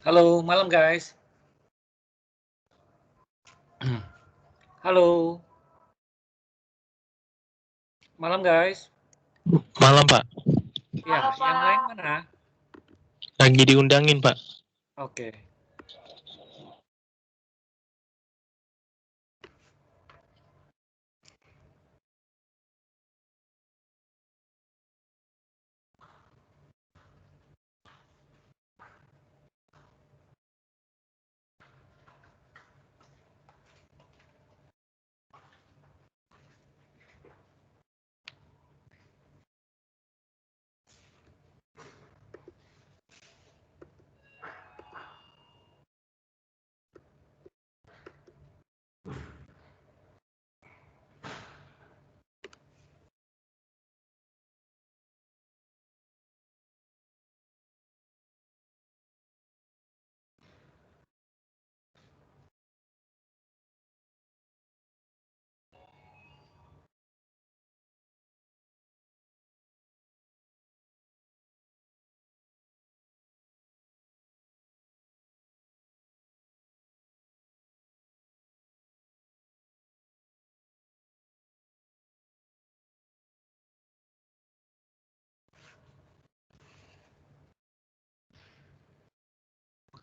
Halo, malam guys. Halo, malam guys. Malam, Pak. Ya, yang lain mana? Lagi diundangin, Pak. Oke.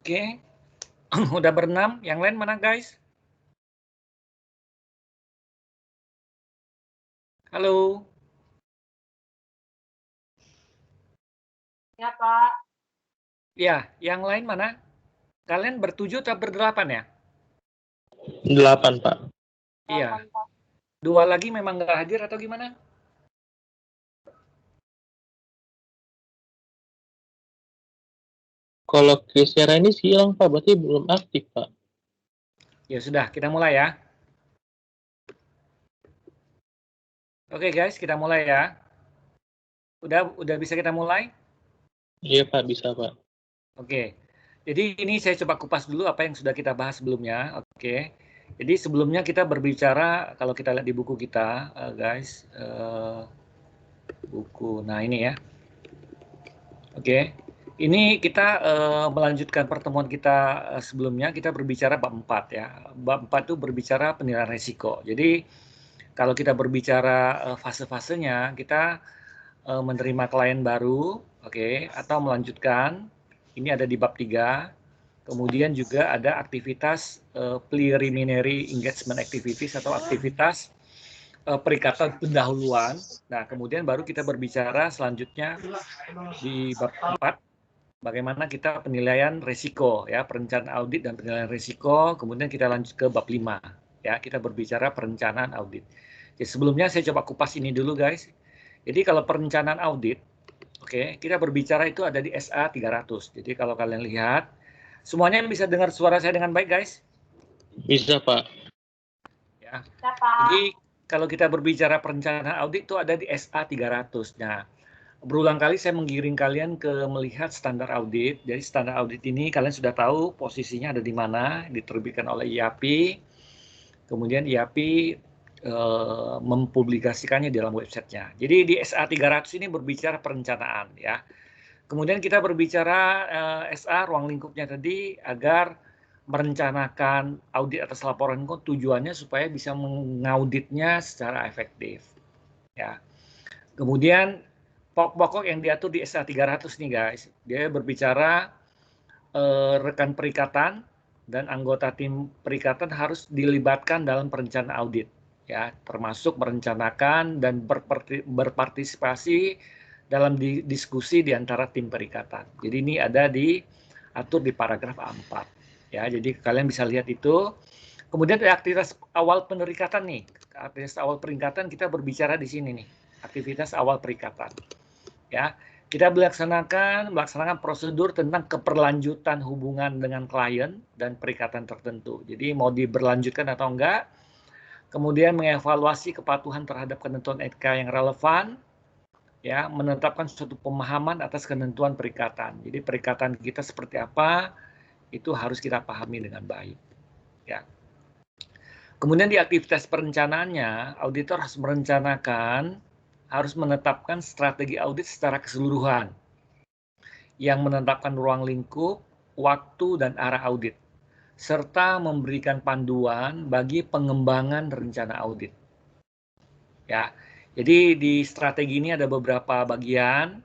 Oke. Udah berenam. Yang lain mana guys? Halo. Ya, Pak. Ya, yang lain mana? Kalian bertujuh atau berdelapan ya? 8, Pak. Iya. Dua lagi memang nggak hadir atau gimana? Kalau Krisera ini silang, Pak. Berarti belum aktif, Pak. Ya sudah, kita mulai ya. Oke guys, kita mulai ya. Udah bisa kita mulai? Iya, Pak. Bisa, Pak. Oke. Jadi ini saya coba kupas dulu apa yang sudah kita bahas sebelumnya. Oke. Jadi sebelumnya kita berbicara, kalau kita lihat di buku kita, guys, buku. Nah ini ya. Oke. Ini kita melanjutkan pertemuan kita sebelumnya, kita berbicara bab 4 ya. Bab 4 itu berbicara penilaian risiko. Jadi kalau kita berbicara fase-fasenya, kita menerima klien baru, oke, atau melanjutkan. Ini ada di bab 3. Kemudian juga ada aktivitas preliminary engagement activities atau aktivitas perikatan pendahuluan. Nah, kemudian baru kita berbicara selanjutnya di bab 4, bagaimana kita penilaian risiko ya, perencanaan audit dan penilaian risiko. Kemudian kita lanjut ke bab 5 ya, kita berbicara perencanaan audit. Jadi sebelumnya saya coba kupas ini dulu guys. Jadi kalau perencanaan audit, oke, kita berbicara itu ada di SA 300. Jadi kalau kalian lihat, semuanya bisa dengar suara saya dengan baik guys? Bisa, Pak. Ya. Ya, Pak. Jadi kalau kita berbicara perencanaan audit itu ada di SA 300. Nah, berulang kali saya menggiring kalian ke melihat standar audit. Jadi standar audit ini kalian sudah tahu posisinya ada di mana, diterbitkan oleh IAPI. Kemudian IAPI mempublikasikannya di dalam websitenya. Jadi di SA 300 ini berbicara perencanaan ya. Kemudian kita berbicara SA ruang lingkupnya tadi agar merencanakan audit atas laporan tujuannya supaya bisa mengauditnya secara efektif ya. Kemudian pokok-pokok yang diatur di SA 300 nih guys, dia berbicara rekan perikatan dan anggota tim perikatan harus dilibatkan dalam perencanaan audit ya, termasuk merencanakan dan berpartisipasi dalam diskusi di antara tim perikatan. Jadi ini ada diatur di paragraf A4 ya, jadi kalian bisa lihat itu. Kemudian ada aktivitas awal perikatan nih. Aktivitas awal perikatan kita berbicara di sini nih, aktivitas awal perikatan ya. Kita melaksanakan prosedur tentang keberlanjutan hubungan dengan klien dan perikatan tertentu. Jadi mau diberlanjutkan atau enggak. Kemudian mengevaluasi kepatuhan terhadap ketentuan etika yang relevan, ya, menetapkan suatu pemahaman atas ketentuan perikatan. Jadi perikatan kita seperti apa itu harus kita pahami dengan baik, ya. Kemudian di aktivitas perencanaannya, auditor harus merencanakan, harus menetapkan strategi audit secara keseluruhan, yang menetapkan ruang lingkup, waktu, dan arah audit, serta memberikan panduan bagi pengembangan rencana audit. Ya, jadi di strategi ini ada beberapa bagian.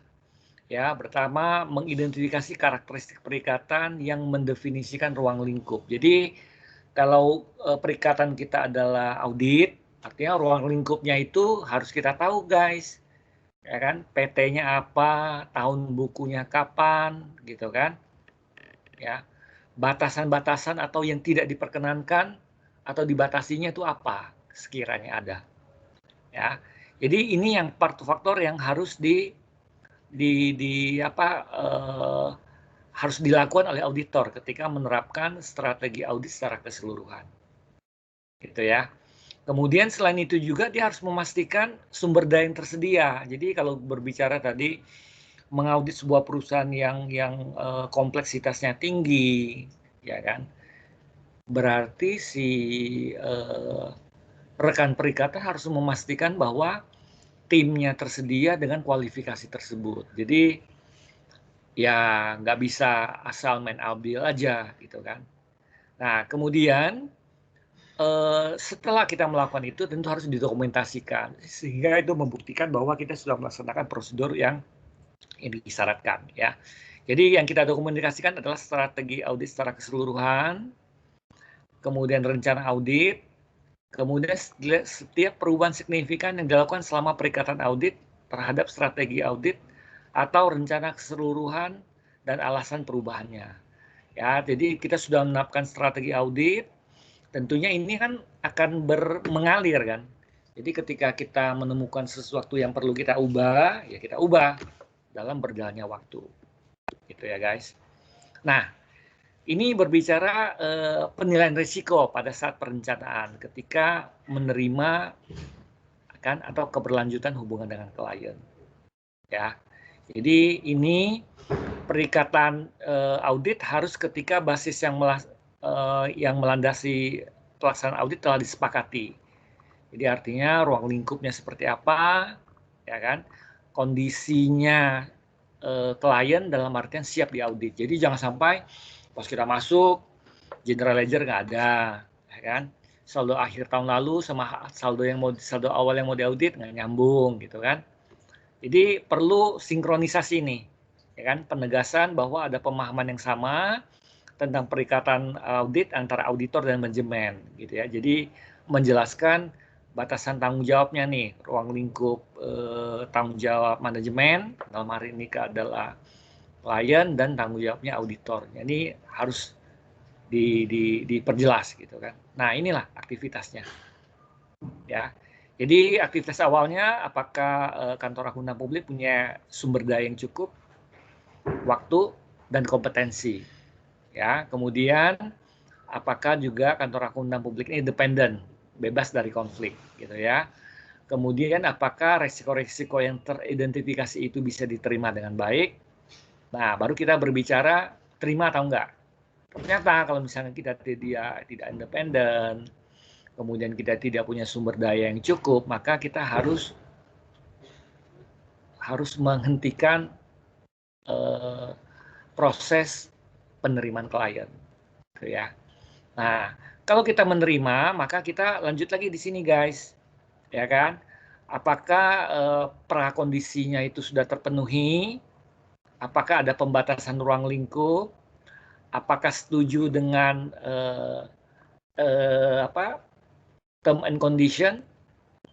Ya, pertama mengidentifikasi karakteristik perikatan yang mendefinisikan ruang lingkup. Jadi kalau perikatan kita adalah audit, artinya ruang lingkupnya itu harus kita tahu, guys. Ya kan, PT-nya apa, tahun bukunya kapan, gitu kan? Ya, batasan-batasan atau yang tidak diperkenankan atau dibatasinya itu apa sekiranya ada. Ya, jadi ini yang faktor yang harus harus dilakukan oleh auditor ketika menerapkan strategi audit secara keseluruhan, gitu ya. Kemudian selain itu juga dia harus memastikan sumber daya yang tersedia. Jadi kalau berbicara tadi mengaudit sebuah perusahaan yang kompleksitasnya tinggi, ya kan, berarti si rekan perikatan harus memastikan bahwa timnya tersedia dengan kualifikasi tersebut. Jadi ya nggak bisa asal main ambil aja gitu kan. Nah kemudian setelah kita melakukan itu tentu harus didokumentasikan sehingga itu membuktikan bahwa kita sudah melaksanakan prosedur yang disyaratkan ya. Jadi yang kita dokumentasikan adalah strategi audit secara keseluruhan, kemudian rencana audit, kemudian setiap perubahan signifikan yang dilakukan selama perikatan audit terhadap strategi audit atau rencana keseluruhan dan alasan perubahannya. Ya, jadi kita sudah menetapkan strategi audit, tentunya ini kan akan mengalir kan. Jadi ketika kita menemukan sesuatu yang perlu kita ubah, ya kita ubah dalam berjalannya waktu. Gitu ya guys. Nah, ini berbicara penilaian risiko pada saat perencanaan ketika menerima kan atau keberlanjutan hubungan dengan klien. Ya. Jadi ini perikatan audit harus ketika basis yang melandasi pelaksanaan audit telah disepakati. Jadi artinya ruang lingkupnya seperti apa, ya kan? Kondisinya klien dalam artian siap diaudit. Jadi jangan sampai pas kita masuk general ledger nggak ada, ya kan? Saldo akhir tahun lalu sama saldo awal yang mau diaudit nggak nyambung gitu kan? Jadi perlu sinkronisasi nih, ya kan? Penegasan bahwa ada pemahaman yang sama tentang perikatan audit antara auditor dan manajemen, gitu ya. Jadi menjelaskan batasan tanggung jawabnya nih, ruang lingkup tanggung jawab manajemen dalam hari ini adalah klien dan tanggung jawabnya auditor. Jadi harus diperjelas gitu kan. Nah inilah aktivitasnya, ya. Jadi aktivitas awalnya apakah kantor akuntan publik punya sumber daya yang cukup, waktu dan kompetensi, ya. Kemudian apakah juga kantor akuntan publik ini independen, bebas dari konflik, gitu ya. Kemudian apakah resiko-resiko yang teridentifikasi itu bisa diterima dengan baik. Nah, baru kita berbicara terima atau enggak. Ternyata kalau misalnya kita tidak independen, kemudian kita tidak punya sumber daya yang cukup, maka kita harus menghentikan proses penerimaan klien, gitu ya. Nah, kalau kita menerima, maka kita lanjut lagi di sini, guys, ya kan? Apakah prakondisinya itu sudah terpenuhi? Apakah ada pembatasan ruang lingkup? Apakah setuju dengan term and condition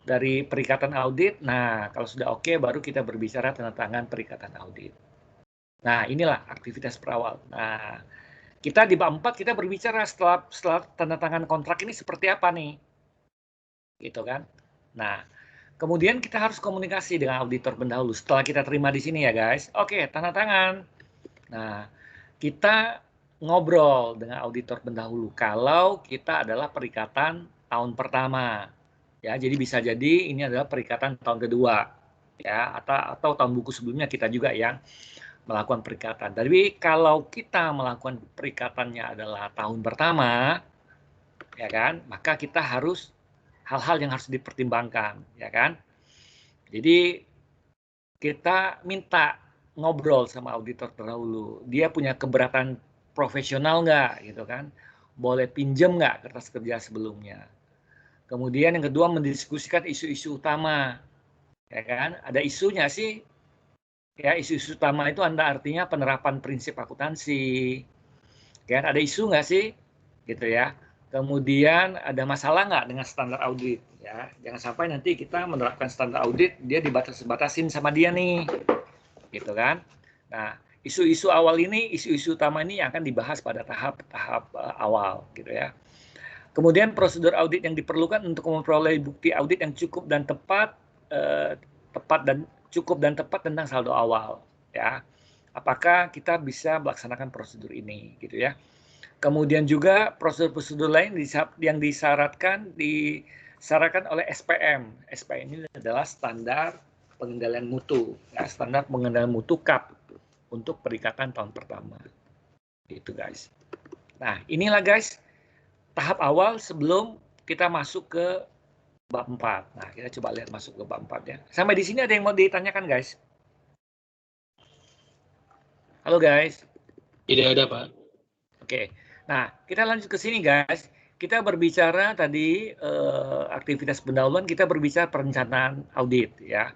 dari perikatan audit? Nah, kalau sudah oke, baru kita berbicara tanda tangan perikatan audit. Nah, inilah aktivitas perawal. Nah, kita di bab 4 kita berbicara setelah tanda tangan kontrak ini seperti apa nih, gitu kan? Nah, kemudian kita harus komunikasi dengan auditor pendahulu setelah kita terima di sini ya guys. Oke, tanda tangan. Nah, kita ngobrol dengan auditor pendahulu kalau kita adalah perikatan tahun pertama. Ya, jadi bisa jadi ini adalah perikatan tahun kedua. Ya, atau tahun buku sebelumnya kita juga yang melakukan perikatan. Tapi kalau kita melakukan perikatannya adalah tahun pertama, ya kan, maka kita harus hal-hal yang harus dipertimbangkan, ya kan. Jadi kita minta ngobrol sama auditor terdahulu. Dia punya keberatan profesional nggak gitu kan, boleh pinjam nggak kertas kerja sebelumnya. Kemudian yang kedua mendiskusikan isu-isu utama, ya kan? Ada isunya sih, ya isu-isu utama itu artinya penerapan prinsip akuntansi, ya ada isu nggak sih, gitu ya. Kemudian ada masalah nggak dengan standar audit, ya jangan sampai nanti kita menerapkan standar audit dia dibatas-batasin sama dia nih, gitu kan. Nah, isu-isu awal ini, isu-isu utama ini akan dibahas pada tahap-tahap awal, gitu ya. Kemudian prosedur audit yang diperlukan untuk memperoleh bukti audit yang cukup dan tepat tentang saldo awal, ya. Apakah kita bisa melaksanakan prosedur ini, gitu ya. Kemudian juga prosedur-prosedur lain yang disyaratkan oleh SPM. SPM ini adalah standar pengendalian mutu, ya, standar pengendalian mutu KAP untuk perikatan tahun pertama. Gitu guys. Nah, inilah guys tahap awal sebelum kita masuk ke bab 4. Nah, kita coba lihat masuk ke bab 4 ya. Sampai di sini ada yang mau ditanyakan guys? Halo guys. Tidak ada, Pak. Oke. Nah, kita lanjut ke sini guys. Kita berbicara tadi aktivitas pendahuluan, kita berbicara perencanaan audit ya.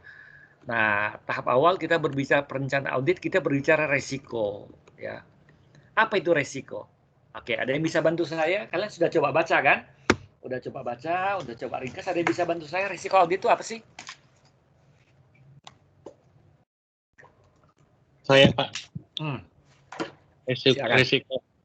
Nah, tahap awal kita berbicara perencanaan audit, kita berbicara resiko ya. Apa itu resiko? Oke, ada yang bisa bantu saya? Kalian sudah coba baca kan? Udah coba baca, udah coba ringkas, ada yang bisa bantu saya? Resiko audit itu apa sih? Saya, Pak. Silakan.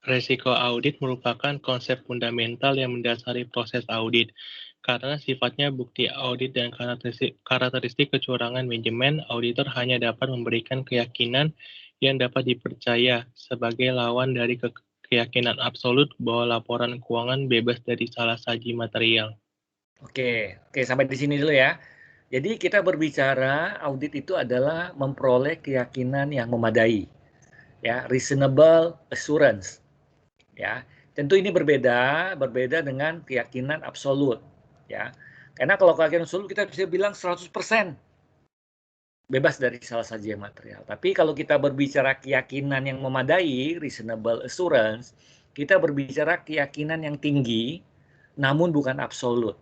Resiko audit merupakan konsep fundamental yang mendasari proses audit. Karena sifatnya bukti audit dan karakteristik kecurangan manajemen, auditor hanya dapat memberikan keyakinan yang dapat dipercaya sebagai lawan dari keyakinan absolut bahwa laporan keuangan bebas dari salah saji material. Oke, sampai di sini dulu ya. Jadi kita berbicara audit itu adalah memperoleh keyakinan yang memadai, ya, reasonable assurance, ya. Tentu ini berbeda dengan keyakinan absolut, ya. Karena kalau keyakinan absolut kita bisa bilang 100% bebas dari salah saji material. Tapi kalau kita berbicara keyakinan yang memadai, reasonable assurance, kita berbicara keyakinan yang tinggi, namun bukan absolut.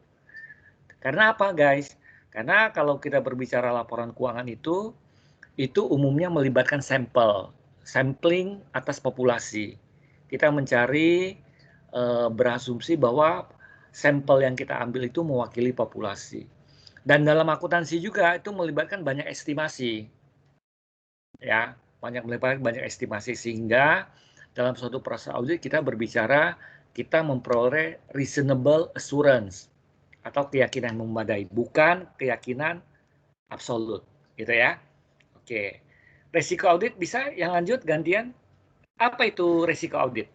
Karena apa guys? Karena kalau kita berbicara laporan keuangan itu umumnya melibatkan sampling atas populasi. Kita mencari berasumsi bahwa sampel yang kita ambil itu mewakili populasi. Dan dalam akuntansi juga itu melibatkan banyak estimasi. Ya, melibatkan banyak estimasi sehingga dalam suatu proses audit kita berbicara kita memperoleh reasonable assurance atau keyakinan memadai, bukan keyakinan absolut, gitu ya. Oke. Resiko audit bisa yang lanjut gantian. Apa itu resiko audit?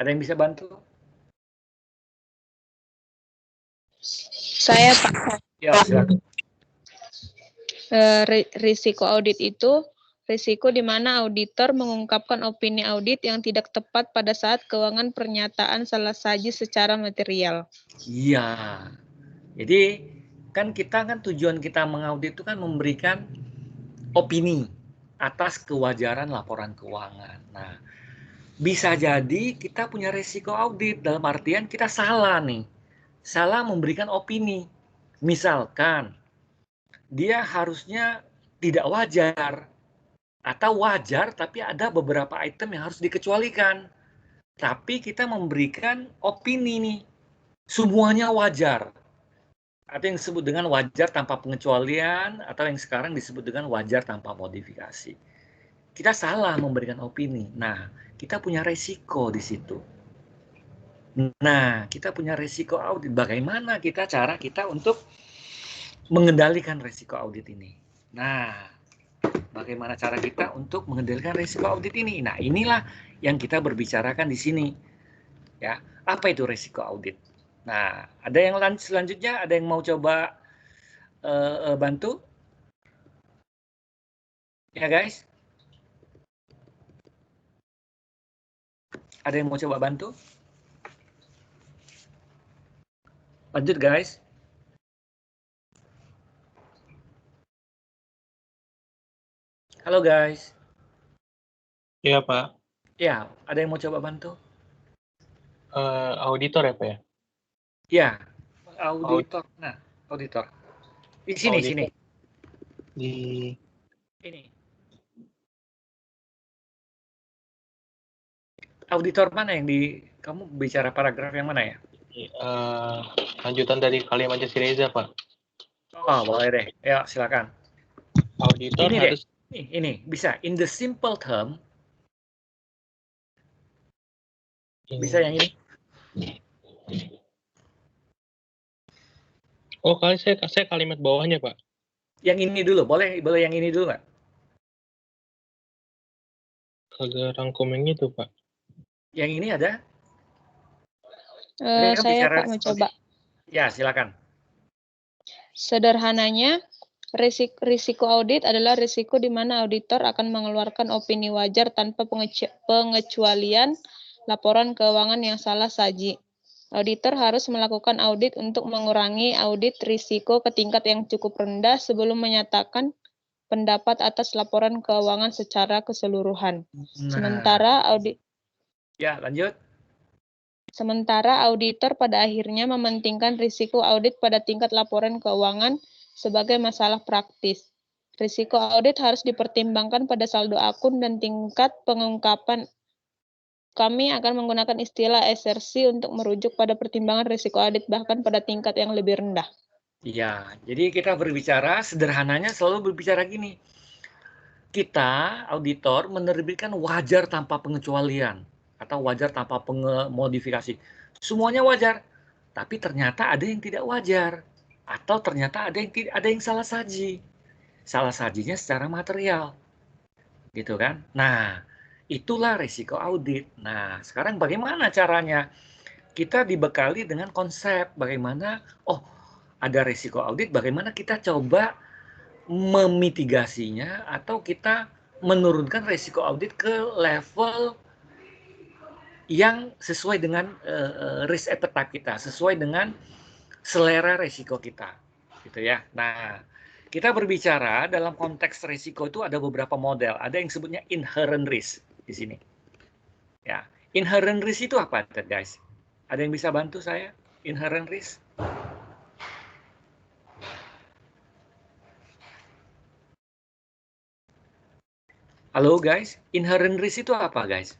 Ada yang bisa bantu? Saya, Pak. Ya, silakan. Risiko audit itu risiko di mana auditor mengungkapkan opini audit yang tidak tepat pada saat keuangan pernyataan salah saji secara material. Iya. Jadi kan tujuan kita mengaudit itu kan memberikan opini atas kewajaran laporan keuangan. Nah, bisa jadi kita punya resiko audit dalam artian kita salah nih. Salah memberikan opini. Misalkan dia harusnya tidak wajar atau wajar tapi ada beberapa item yang harus dikecualikan. Tapi kita memberikan opini nih. Semuanya wajar. Atau yang disebut dengan wajar tanpa pengecualian atau yang sekarang disebut dengan wajar tanpa modifikasi. Kita salah memberikan opini. Nah, kita punya resiko di situ. Nah, kita punya resiko audit. Bagaimana cara kita untuk mengendalikan resiko audit ini? Nah, bagaimana cara kita untuk mengendalikan resiko audit ini? Nah, inilah yang kita berbicarakan di sini. Ya, apa itu resiko audit? Nah, ada yang selanjutnya, ada yang mau coba bantu? Ya, guys? Ada yang mau coba bantu? Lanjut, guys. Halo, guys. Iya, Pak. Ya, ada yang mau coba bantu? Auditor ya Pak ya? Ya, auditor. Nah, auditor. Di sini, Auditor. sini. Di Ini. Auditor mana yang kamu bicara paragraf yang mana ya? lanjutan dari kalimat Jesse Reza Pak. Oh, boleh deh. Ya, silakan. Auditor Ini deh. harus Ini bisa. In the simple term. Bisa yang ini? Oh, saya kalimat bawahnya Pak. Yang ini dulu. Boleh yang ini dulu nggak? Kagak rangkum yang itu Pak. Yang ini ada? Ini kan Saya bicara Pak mau coba. Ya, silakan. Sederhananya, risiko audit adalah risiko di mana auditor akan mengeluarkan opini wajar tanpa pengecualian laporan keuangan yang salah saji. Auditor harus melakukan audit untuk mengurangi audit risiko ke tingkat yang cukup rendah sebelum menyatakan pendapat atas laporan keuangan secara keseluruhan. Nah. Sementara auditor pada akhirnya mementingkan risiko audit pada tingkat laporan keuangan sebagai masalah praktis. Risiko audit harus dipertimbangkan pada saldo akun dan tingkat pengungkapan. Kami akan menggunakan istilah SRC untuk merujuk pada pertimbangan risiko audit bahkan pada tingkat yang lebih rendah. Iya, jadi kita berbicara, sederhananya selalu berbicara gini. Kita, auditor, menerbitkan wajar tanpa pengecualian atau wajar tanpa modifikasi. Semuanya wajar, tapi ternyata ada yang tidak wajar atau ternyata ada yang salah saji. Salah sajinya secara material. Gitu kan? Nah, itulah risiko audit. Nah, sekarang bagaimana caranya? Kita dibekali dengan konsep bagaimana, ada risiko audit, bagaimana kita coba memitigasinya atau kita menurunkan risiko audit ke level yang sesuai dengan risk appetite kita, sesuai dengan selera risiko kita, gitu ya. Nah, kita berbicara dalam konteks risiko itu ada beberapa model. Ada yang sebutnya inherent risk di sini. Ya, inherent risk itu apa, guys? Ada yang bisa bantu saya? Inherent risk? Halo, guys. Inherent risk itu apa, guys?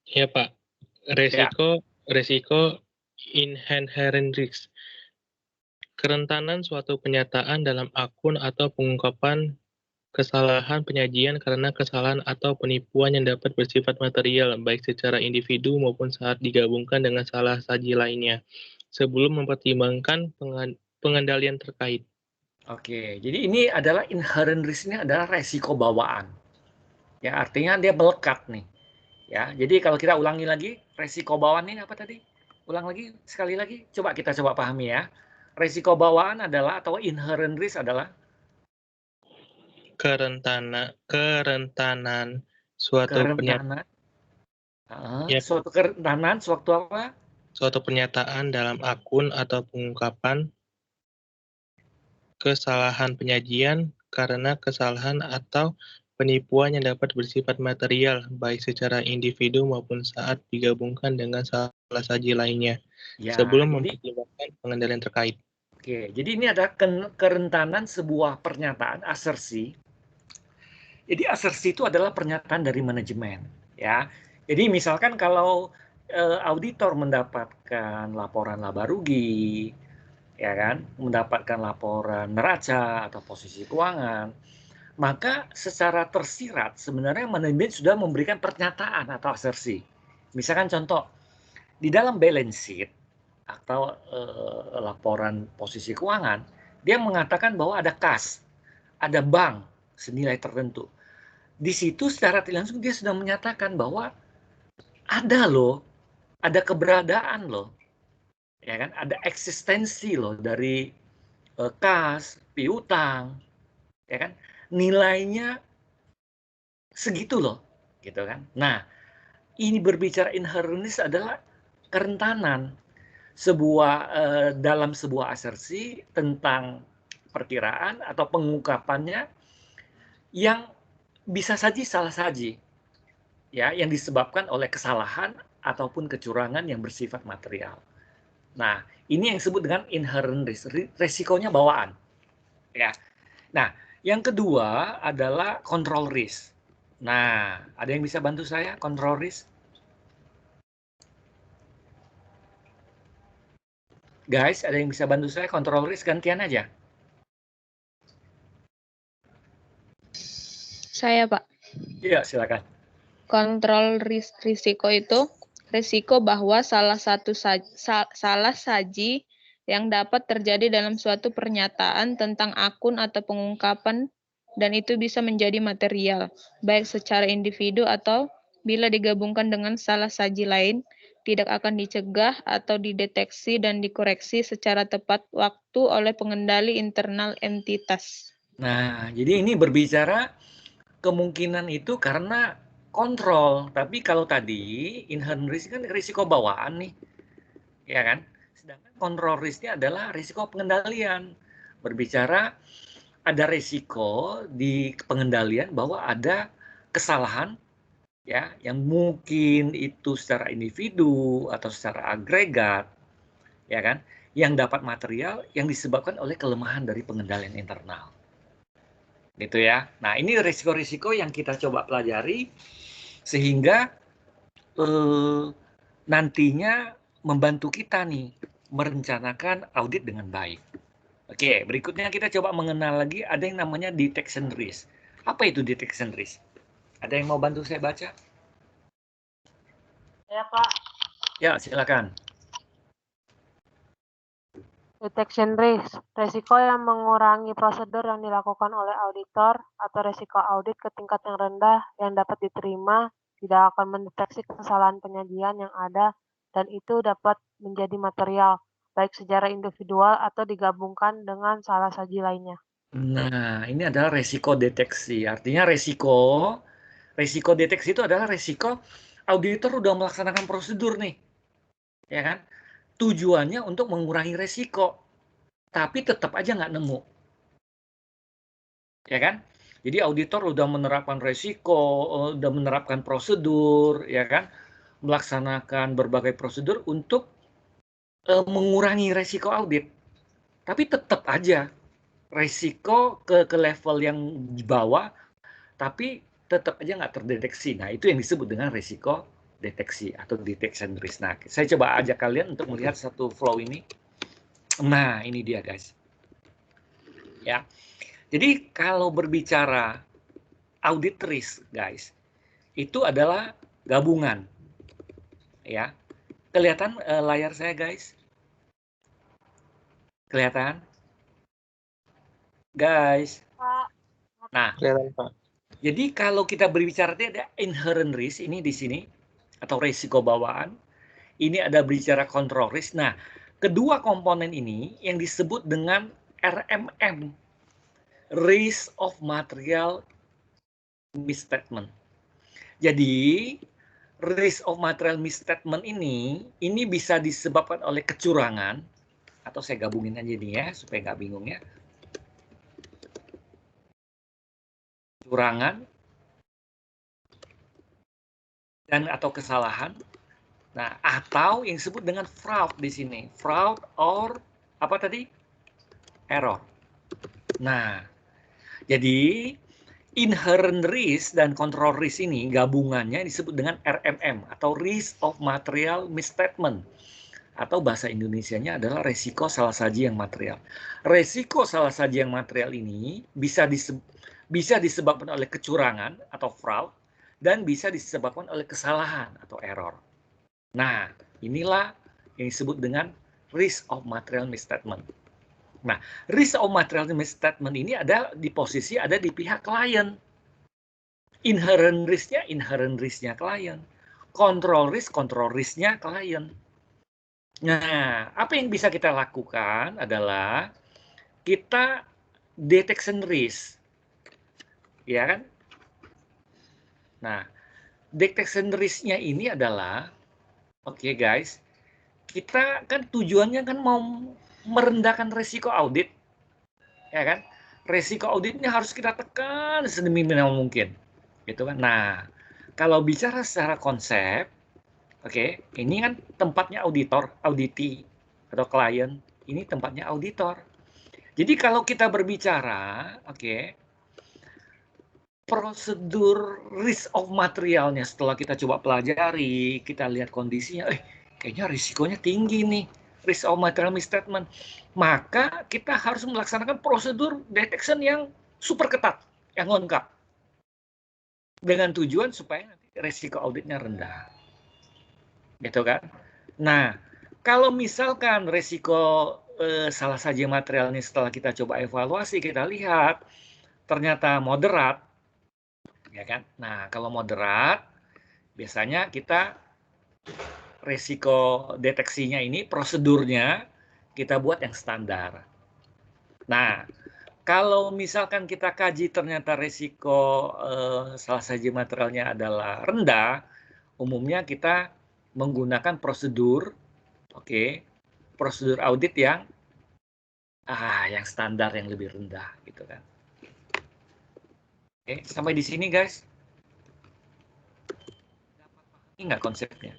Ya Pak. Resiko inherent risk. Kerentanan suatu penyataan dalam akun atau pengungkapan kesalahan penyajian karena kesalahan atau penipuan yang dapat bersifat material, baik secara individu maupun saat digabungkan dengan salah saji lainnya, sebelum mempertimbangkan pengendalian terkait. Oke, jadi ini adalah inherent risk-nya adalah resiko bawaan. Ya, artinya dia melekat nih. Ya, jadi kalau kita ulangi lagi, resiko bawaan ini apa tadi? Ulang lagi, sekali lagi. Coba kita pahami ya. Resiko bawaan adalah atau inherent risk adalah kerentanan suatu kerentanan. Ya, Suatu kerentanan sewaktu apa? suatu pernyataan dalam akun atau pengungkapan kesalahan penyajian karena kesalahan atau penipuan yang dapat bersifat material, baik secara individu maupun saat digabungkan dengan salah saji lainnya, Ya, sebelum jadi mempertimbangkan pengendalian terkait. Oke, jadi ini ada kerentanan sebuah pernyataan asersi. Jadi asersi itu adalah pernyataan dari manajemen, ya. Jadi misalkan kalau auditor mendapatkan laporan laba rugi, ya kan, mendapatkan laporan neraca atau posisi keuangan, maka secara tersirat sebenarnya manajemen sudah memberikan pernyataan atau asersi. Misalkan contoh, di dalam balance sheet atau laporan posisi keuangan, dia mengatakan bahwa ada kas, ada bank senilai tertentu. Di situ secara tidak langsung dia sudah menyatakan bahwa ada loh, ada keberadaan loh, ya kan, ada eksistensi loh dari kas, piutang, ya kan, nilainya segitu loh, gitu kan. Nah, ini berbicara inherent risk adalah kerentanan dalam sebuah asersi tentang perkiraan atau pengungkapannya yang bisa saja salah saji. ya, yang disebabkan oleh kesalahan ataupun kecurangan yang bersifat material. Nah, ini yang disebut dengan inherent risk, resikonya bawaan. Ya. Nah, yang kedua adalah control risk. Nah, ada yang bisa bantu saya control risk? Guys, ada yang bisa bantu saya control risk? Gantian aja. Saya, Pak. Iya, silakan. Kontrol risiko itu risiko bahwa salah saji yang dapat terjadi dalam suatu pernyataan tentang akun atau pengungkapan dan itu bisa menjadi material, baik secara individu atau bila digabungkan dengan salah saji lain, tidak akan dicegah atau dideteksi dan dikoreksi secara tepat waktu oleh pengendali internal entitas. Nah, jadi ini berbicara kemungkinan itu karena kontrol. Tapi kalau tadi inherent risk kan risiko bawaan nih, ya kan? Sedangkan control risk-nya adalah risiko pengendalian. Berbicara ada risiko di pengendalian bahwa ada kesalahan ya yang mungkin itu secara individu atau secara agregat, ya kan? Yang dapat material yang disebabkan oleh kelemahan dari pengendalian internal. Gitu ya. Nah, ini risiko-risiko yang kita coba pelajari sehingga nantinya membantu kita nih merencanakan audit dengan baik. Oke, berikutnya kita coba mengenal lagi ada yang namanya detection risk. Apa itu detection risk? Ada yang mau bantu saya baca? Ya, Pak. Ya, silakan. Detection risk, resiko yang mengurangi prosedur yang dilakukan oleh auditor atau resiko audit ke tingkat yang rendah yang dapat diterima tidak akan mendeteksi kesalahan penyajian yang ada dan itu dapat menjadi material, baik secara individual atau digabungkan dengan salah saji lainnya. Nah, ini adalah resiko deteksi. Artinya resiko deteksi itu adalah resiko auditor udah melaksanakan prosedur nih. Ya kan? Tujuannya untuk mengurangi resiko, tapi tetap aja nggak nemu. Ya kan? Jadi auditor udah menerapkan resiko, udah menerapkan prosedur, ya kan? Melaksanakan berbagai prosedur untuk mengurangi resiko audit. Tapi tetap aja resiko ke level yang di bawah, tapi tetap aja nggak terdeteksi. Nah, itu yang disebut dengan resiko deteksi atau detection risk. Nah, saya coba ajak kalian untuk melihat satu flow ini. Nah, ini dia guys. Ya. Jadi kalau berbicara audit risk, guys, itu adalah gabungan. Ya. Kelihatan layar saya, guys? Kelihatan? Guys. Nah, Kelihatan, Pak. jadi kalau kita berbicara ada inherent risk ini di sini atau risiko bawaan. Ini ada berbicara control risk. Nah, kedua komponen ini yang disebut dengan RMM, risk of material misstatement. Jadi, risk of material misstatement ini bisa disebabkan oleh kecurangan, atau saya gabungin aja nih ya, supaya nggak bingung ya. Kecurangan dan atau kesalahan. Nah, atau yang disebut dengan fraud di sini. Fraud or apa tadi? Error. Nah, jadi inherent risk dan control risk ini gabungannya disebut dengan RMM atau risk of material misstatement. Atau bahasa Indonesianya adalah resiko salah saji yang material. Resiko salah saji yang material ini bisa disebabkan oleh kecurangan atau fraud dan bisa disebabkan oleh kesalahan atau error. Nah, inilah yang disebut dengan risk of material misstatement. Nah, risk of material misstatement ini ada di posisi ada di pihak klien. Inherent risk-nya klien. Control risk-nya klien. Nah, apa yang bisa kita lakukan adalah kita detection risk. Ya kan? Nah, detection risk-nya ini adalah oke, guys, kita kan tujuannya kan mau merendahkan resiko audit, ya kan? Resiko auditnya harus kita tekan sedemikian mungkin, gitu kan? Nah, kalau bicara secara konsep, oke, ini kan tempatnya auditor, auditi, atau klien, ini tempatnya auditor. Jadi kalau kita berbicara, oke, prosedur risk of materialnya setelah kita coba pelajari, kita lihat kondisinya, kayaknya risikonya tinggi nih, risk of material misstatement. Maka kita harus melaksanakan prosedur detection yang super ketat, yang lengkap. Dengan tujuan supaya nanti risiko auditnya rendah. Gitu kan? Nah, kalau misalkan risiko salah saja material ini setelah kita coba evaluasi, kita lihat ternyata moderat, ya kan? Nah, kalau moderat, biasanya kita risiko deteksinya ini, prosedurnya kita buat yang standar. Nah, kalau misalkan kita kaji ternyata risiko salah saja materialnya adalah rendah, umumnya kita menggunakan prosedur, prosedur audit yang standar, yang lebih rendah, gitu kan. Oke, sampai di sini guys. Ini nggak konsepnya?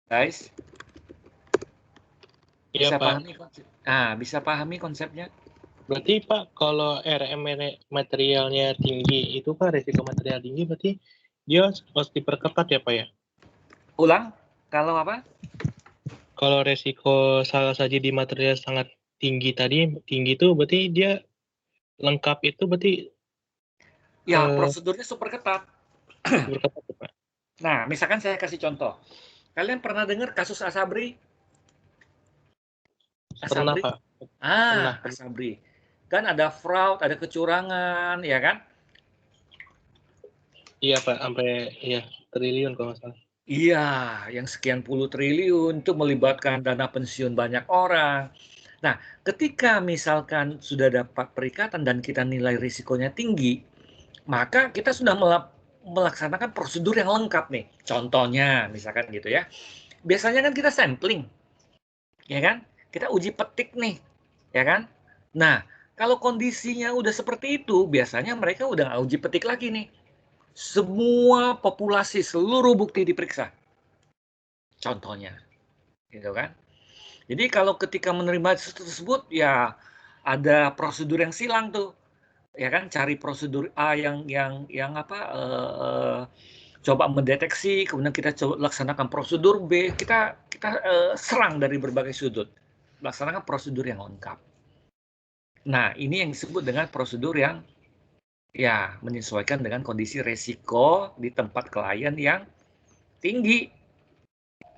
Guys, Iya, bisa Pak. pahami konsep? Bisa pahami konsepnya? Berarti Pak, kalau RM materialnya tinggi, itu Pak risiko material tinggi, berarti dia harus diperketat ya Pak ya? Ulang, kalau apa? Kalau resiko salah saja di material sangat tinggi itu berarti dia lengkap itu berarti Ya, prosedurnya super ketat. berketat ya, Pak? Nah, misalkan saya kasih contoh. Kalian pernah dengar kasus Asabri? Pernah Asabri? Pak? Pernah. Asabri. Kan ada fraud, ada kecurangan, ya kan? Iya Pak, sampai ya triliun kalau nggak salah. Iya, yang sekian puluh triliun itu melibatkan dana pensiun banyak orang. Nah, ketika misalkan sudah dapat perikatan dan kita nilai risikonya tinggi, maka kita sudah melaksanakan prosedur yang lengkap nih. Contohnya, misalkan gitu ya. Biasanya kan kita sampling, ya kan? Kita uji petik nih, ya kan? Nah, kalau kondisinya udah seperti itu, biasanya mereka udah nggak uji petik lagi nih. Semua populasi, seluruh bukti diperiksa. Contohnya, gitu kan? Jadi kalau ketika menerima tersebut, ya ada prosedur yang silang tuh, ya kan? Cari prosedur A yang apa? Coba mendeteksi, kemudian kita coba laksanakan prosedur B, kita serang dari berbagai sudut, laksanakan prosedur yang lengkap. Nah, ini yang disebut dengan prosedur yang ya menyesuaikan dengan kondisi resiko di tempat klien yang tinggi,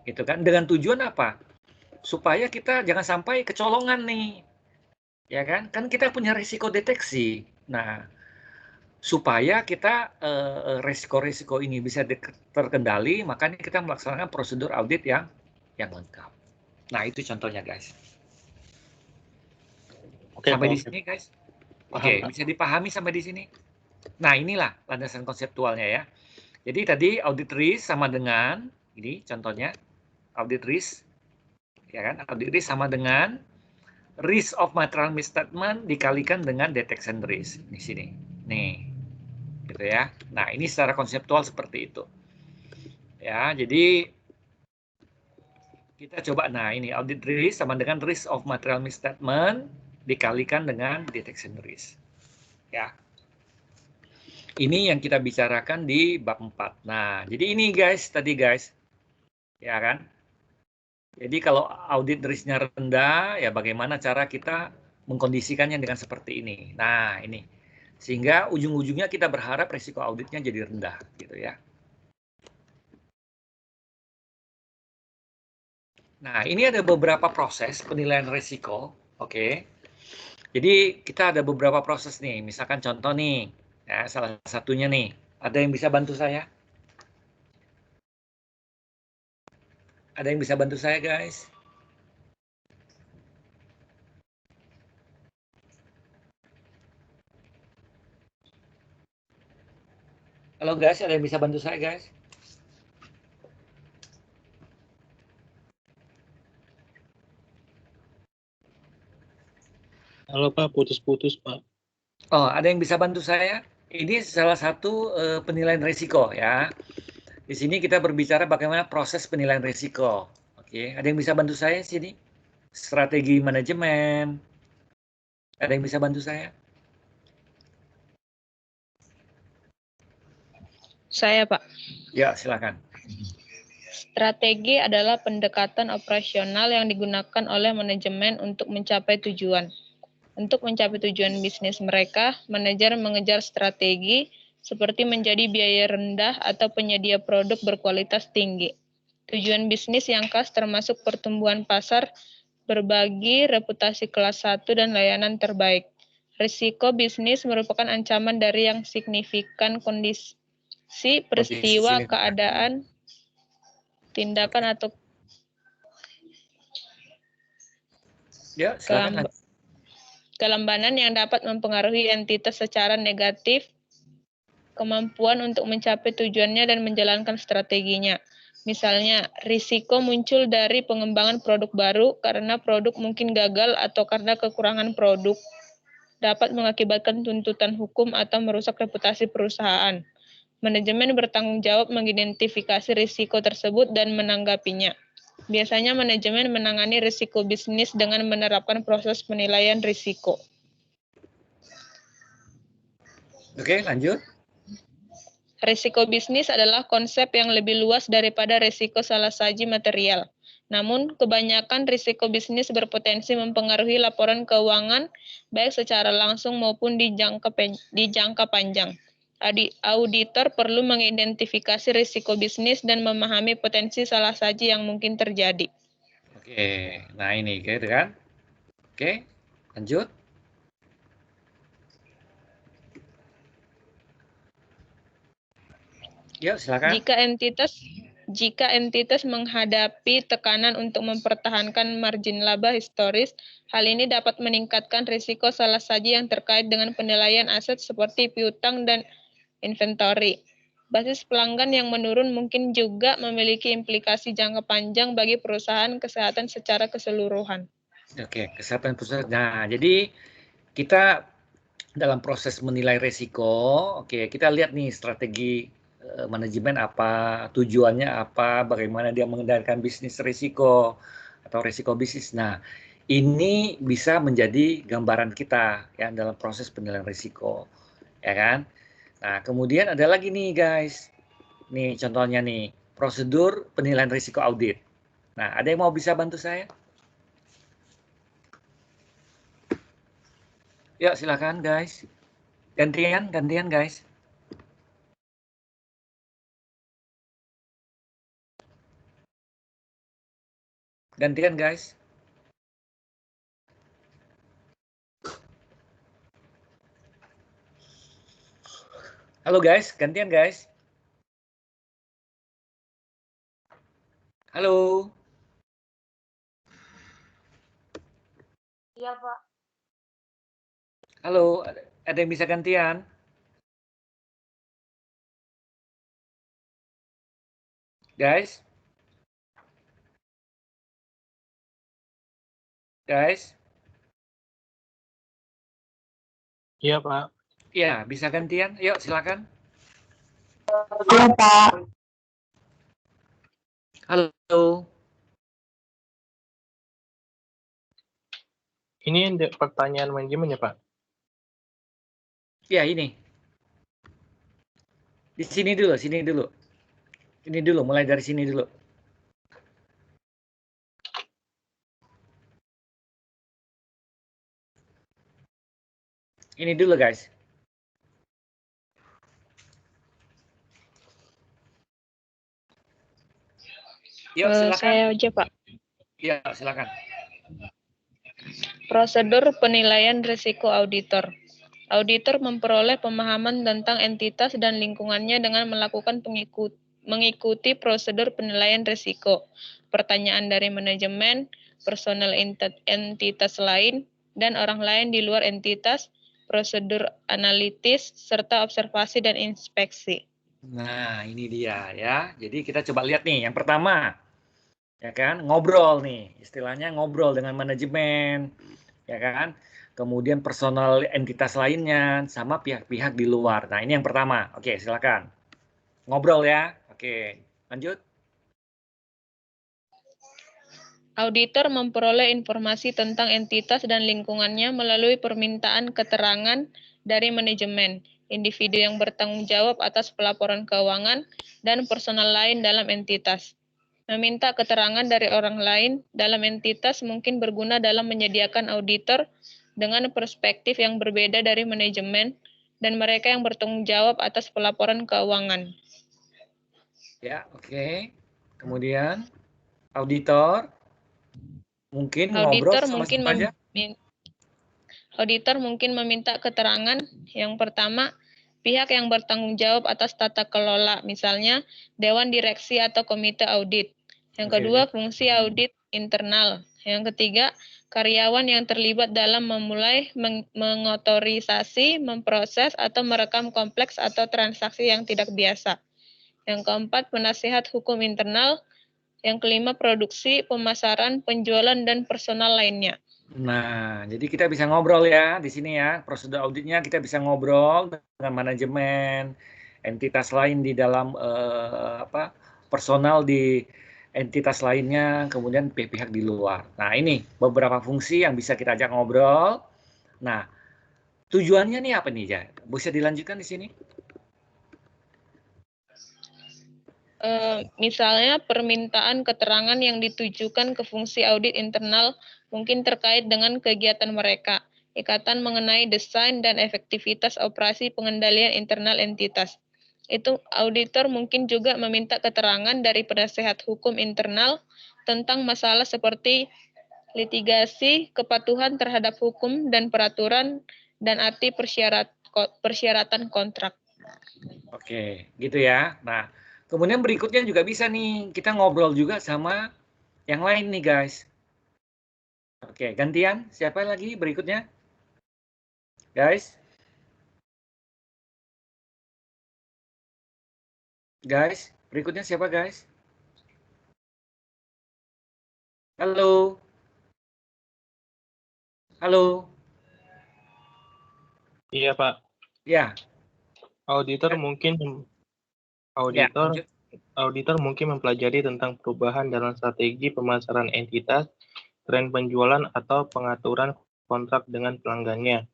gitu kan? Dengan tujuan apa? Supaya kita jangan sampai kecolongan nih, ya kan? Kan kita punya risiko deteksi. Nah, supaya kita risiko-risiko ini bisa terkendali, makanya kita melaksanakan prosedur audit yang lengkap. Nah, itu contohnya, guys. Oke, Sampai Pak. di sini, guys? Paham, Oke, Pak. bisa dipahami sampai di sini? Nah, inilah landasan konseptualnya ya. Jadi tadi audit risk sama dengan, ini contohnya, audit risk, ya kan? Audit risk sama dengan risk of material misstatement dikalikan dengan detection risk. Di sini. Nih. Gitu ya. Nah, ini secara konseptual seperti itu. Ya, jadi kita coba, nah ini audit risk sama dengan risk of material misstatement dikalikan dengan detection risk. Ya. Ini yang kita bicarakan di bab 4. Nah, jadi ini guys, tadi guys. Ya kan? Jadi kalau audit risk-nya rendah, ya bagaimana cara kita mengkondisikannya dengan seperti ini. Nah, ini. Sehingga ujung-ujungnya kita berharap risiko auditnya jadi rendah, gitu ya. Nah, ini ada beberapa proses penilaian risiko, oke. Jadi kita ada beberapa proses nih, misalkan contoh nih, ya salah satunya nih, ada yang bisa bantu saya? Ada yang bisa bantu saya, guys? Halo guys, ada yang bisa bantu saya, guys? Halo Pak, putus-putus Pak. Oh, ada yang bisa bantu saya? Ini salah satu penilaian risiko ya. Di sini kita berbicara bagaimana proses penilaian risiko. Oke, ada yang bisa bantu saya di sini? Strategi manajemen. Ada yang bisa bantu saya? Saya, Pak. Ya, silakan. Strategi adalah pendekatan operasional yang digunakan oleh manajemen untuk mencapai tujuan. Untuk mencapai tujuan bisnis mereka, manajer mengejar strategi seperti menjadi biaya rendah atau penyedia produk berkualitas tinggi. Tujuan bisnis yang khas termasuk pertumbuhan pasar, berbagi reputasi kelas 1 dan layanan terbaik. Risiko bisnis merupakan ancaman dari yang signifikan kondisi, peristiwa, keadaan, tindakan atau Ya, silakan. kelambanan yang dapat mempengaruhi entitas secara negatif, kemampuan untuk mencapai tujuannya dan menjalankan strateginya. Misalnya, risiko muncul dari pengembangan produk baru karena produk mungkin gagal atau karena kekurangan produk, dapat mengakibatkan tuntutan hukum atau merusak reputasi perusahaan. Manajemen bertanggung jawab mengidentifikasi risiko tersebut dan menanggapinya. Biasanya manajemen menangani risiko bisnis dengan menerapkan proses penilaian risiko. Oke, lanjut. Risiko bisnis adalah konsep yang lebih luas daripada risiko salah saji material. Namun, kebanyakan risiko bisnis berpotensi mempengaruhi laporan keuangan baik secara langsung maupun di jangka panjang. Auditor perlu mengidentifikasi risiko bisnis dan memahami potensi salah saji yang mungkin terjadi. Oke, nah ini gitu kan. Oke, lanjut. Ya, silakan. Jika entitas menghadapi tekanan untuk mempertahankan margin laba historis, hal ini dapat meningkatkan risiko salah saji yang terkait dengan penilaian aset seperti piutang dan inventory. Basis pelanggan yang menurun mungkin juga memiliki implikasi jangka panjang bagi perusahaan kesehatan secara keseluruhan. Oke, kesehatan perusahaan. Nah, jadi kita dalam proses menilai risiko, oke, kita lihat nih strategi manajemen apa, tujuannya apa, bagaimana dia mengendalikan bisnis risiko atau risiko bisnis. Nah, ini bisa menjadi gambaran kita ya dalam proses penilaian risiko, ya kan? Nah, kemudian ada lagi nih guys, nih contohnya nih prosedur penilaian risiko audit. Nah, ada yang mau bisa bantu saya? Ya, silakan guys. Gantian guys. Gantian guys. Halo guys, gantian guys. Halo. Iya, Pak. Halo, ada yang bisa gantian? Guys? Guys? Iya, Pak. Ya, bisa gantian? Yuk, silakan. Iya, Pak. Halo. Ini pertanyaan manajemen ya, Pak? Ya, ini. Di sini dulu, sini dulu. Ini dulu, mulai dari sini dulu. Ini dulu, guys. Yuk, silakan. Saya aja, Pak. Ya, silakan. Prosedur penilaian risiko auditor. Auditor memperoleh pemahaman tentang entitas dan lingkungannya dengan melakukan mengikuti prosedur penilaian risiko, pertanyaan dari manajemen, personel entitas lain, dan orang lain di luar entitas, prosedur analitis, serta observasi dan inspeksi. Nah, ini dia ya. Jadi kita coba lihat nih, yang pertama, ya kan, ngobrol nih, istilahnya ngobrol dengan manajemen, ya kan. kemudian personal entitas lainnya, sama pihak-pihak di luar. Nah, ini yang pertama. Oke, silakan. Ngobrol ya. Oke, lanjut. Auditor memperoleh informasi tentang entitas dan lingkungannya melalui permintaan keterangan dari manajemen, individu yang bertanggung jawab atas pelaporan keuangan, dan personal lain dalam entitas. Meminta keterangan dari orang lain dalam entitas mungkin berguna dalam menyediakan auditor dengan perspektif yang berbeda dari manajemen dan mereka yang bertanggung jawab atas pelaporan keuangan. Ya, oke. Kemudian, auditor mungkin ngobrol Auditor sama mungkin siapa aja? Auditor mungkin meminta keterangan yang pertama, pihak yang bertanggung jawab atas tata kelola, misalnya Dewan Direksi atau Komite Audit. Yang kedua, fungsi audit internal. Yang ketiga, karyawan yang terlibat dalam memulai, mengotorisasi, memproses, atau merekam kompleks atau transaksi yang tidak biasa. Yang keempat, penasihat hukum internal. Yang kelima, produksi, pemasaran, penjualan, dan personal lainnya. Nah, jadi kita bisa ngobrol ya di sini ya. Prosedur auditnya kita bisa ngobrol dengan manajemen, entitas lain di dalam personal di entitas lainnya, kemudian pihak-pihak di luar. Nah, ini beberapa fungsi yang bisa kita ajak ngobrol. Nah, tujuannya nih apa nih, Ja? Bisa dilanjutkan di sini? Misalnya permintaan keterangan yang ditujukan ke fungsi audit internal mungkin terkait dengan kegiatan mereka, ikatan mengenai desain dan efektivitas operasi pengendalian internal entitas. Itu auditor mungkin juga meminta keterangan dari penasehat hukum internal tentang masalah seperti litigasi, kepatuhan terhadap hukum dan peraturan, dan arti persyaratan kontrak. Oke, gitu ya. Nah, kemudian berikutnya juga bisa nih, kita ngobrol juga sama yang lain nih, guys. Oke, gantian. Siapa lagi berikutnya? Guys? Guys, berikutnya siapa, guys? Halo? Halo? Iya, Pak. Ya, Auditor ya, mungkin lanjut. auditor mungkin mempelajari tentang perubahan dalam strategi pemasaran entitas, tren penjualan atau pengaturan kontrak dengan pelanggannya.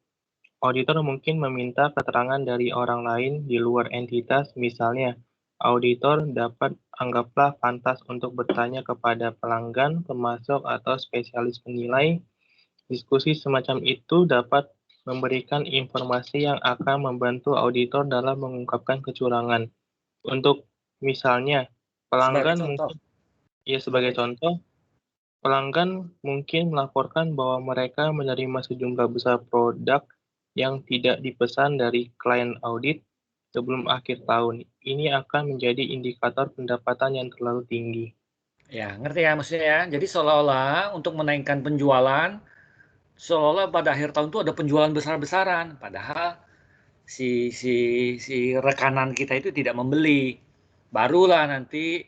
Auditor mungkin meminta keterangan dari orang lain di luar entitas, misalnya auditor dapat anggaplah pantas untuk bertanya kepada pelanggan, pemasok, atau spesialis penilai. Diskusi semacam itu dapat memberikan informasi yang akan membantu auditor dalam mengungkapkan kecurangan. Untuk misalnya, Sebagai pelanggan contoh. mungkin, ya sebagai contoh, pelanggan mungkin melaporkan bahwa mereka menerima sejumlah besar produk yang tidak dipesan dari klien audit sebelum akhir tahun. Ini akan menjadi indikator pendapatan yang terlalu tinggi. Ya, ngerti ya maksudnya ya. Jadi seolah-olah untuk menaikkan penjualan, seolah-olah pada akhir tahun itu ada penjualan besar-besaran. Padahal si rekanan kita itu tidak membeli. Barulah nanti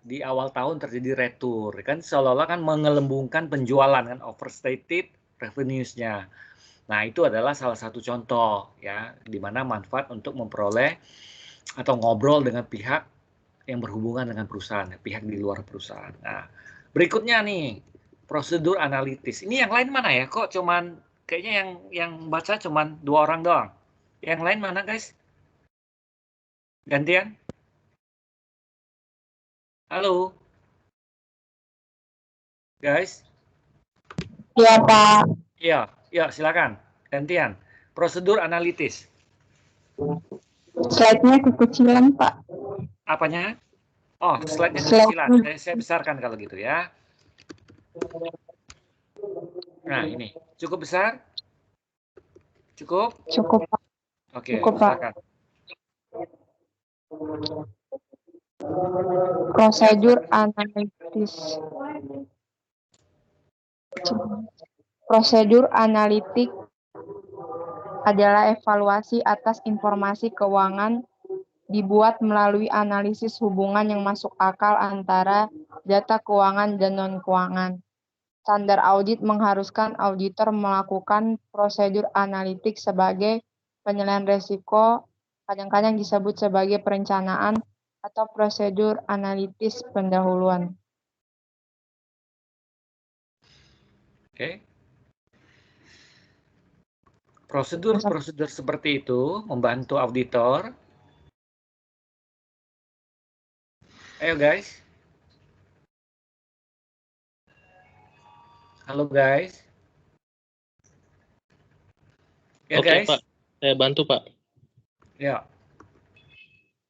di awal tahun terjadi retur. Kan seolah-olah kan mengelembungkan penjualan, kan overstated revenues-nya. Nah, itu adalah salah satu contoh ya, di mana manfaat untuk memperoleh atau ngobrol dengan pihak yang berhubungan dengan perusahaan, pihak di luar perusahaan. Nah, berikutnya nih, prosedur analitis. Ini yang lain mana ya? Kok cuman kayaknya yang baca cuman 2 orang doang. Yang lain mana, guys? Gantian? Halo, guys? Iya, Pak. Iya, silakan. Gantian. Prosedur analitis. Slide-nya kekecilan, Pak. Apanya? Oh, slide-nya kekecilan. Saya besarkan kalau gitu ya. Nah, ini. Cukup besar? Cukup? Cukup, Pak. Oke, Cukup, Pak. silakan. Prosedur analitis. Prosedur analitik adalah evaluasi atas informasi keuangan dibuat melalui analisis hubungan yang masuk akal antara data keuangan dan non-keuangan. Standar audit mengharuskan auditor melakukan prosedur analitik sebagai penilaian risiko, kadang-kadang disebut sebagai perencanaan atau prosedur analitis pendahuluan. Oke. Prosedur-prosedur seperti itu membantu auditor. Ayo guys. Halo guys. Ya Oke, guys. Pak. Saya bantu, Pak. Ya.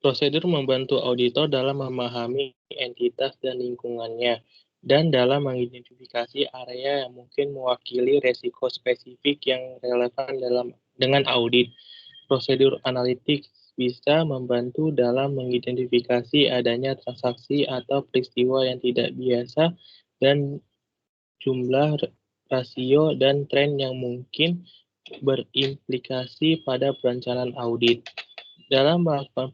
Prosedur membantu auditor dalam memahami entitas dan lingkungannya, dan dalam mengidentifikasi area yang mungkin mewakili resiko spesifik yang relevan dengan audit. Prosedur analitik bisa membantu dalam mengidentifikasi adanya transaksi atau peristiwa yang tidak biasa dan jumlah, rasio, dan tren yang mungkin berimplikasi pada perencanaan audit. Dalam melakukan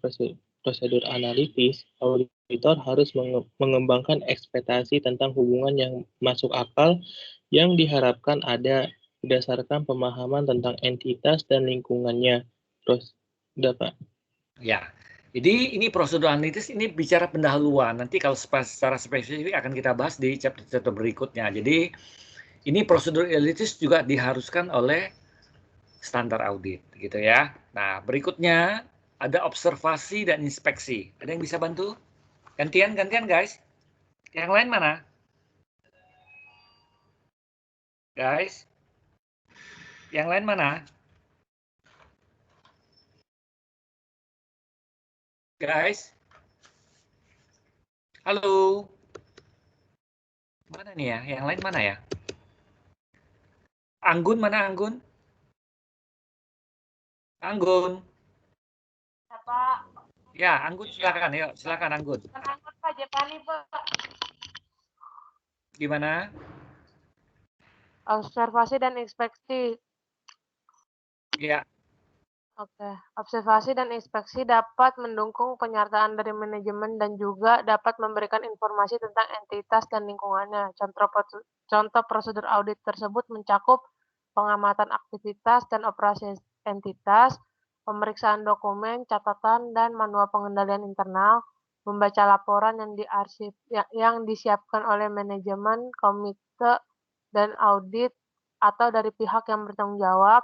prosedur analitis, auditor harus mengembangkan ekspektasi tentang hubungan yang masuk akal yang diharapkan ada berdasarkan pemahaman tentang entitas dan lingkungannya. Terus, udah Pak. Ya. Jadi ini prosedur analitis ini bicara pendahuluan. Nanti kalau secara spesifik akan kita bahas di chapter berikutnya. Jadi ini prosedur analitis juga diharuskan oleh standar audit gitu ya. Nah, berikutnya ada observasi dan inspeksi. Ada yang bisa bantu? Gantian guys. Yang lain mana? Guys. Yang lain mana? Guys. Halo. Mana nih ya? Yang lain mana ya? Anggun mana Anggun? Anggun. Pak. Ya, Anggun silakan. Yuk, silakan Anggun. Anggun Pak Jepani, Pak. Gimana? Observasi dan inspeksi. Ya. Oke, observasi dan inspeksi dapat mendukung penyertaan dari manajemen dan juga dapat memberikan informasi tentang entitas dan lingkungannya. Contoh prosedur audit tersebut mencakup pengamatan aktivitas dan operasi entitas, pemeriksaan dokumen, catatan, dan manual pengendalian internal, membaca laporan yang disiapkan oleh manajemen, komite, dan audit atau dari pihak yang bertanggung jawab,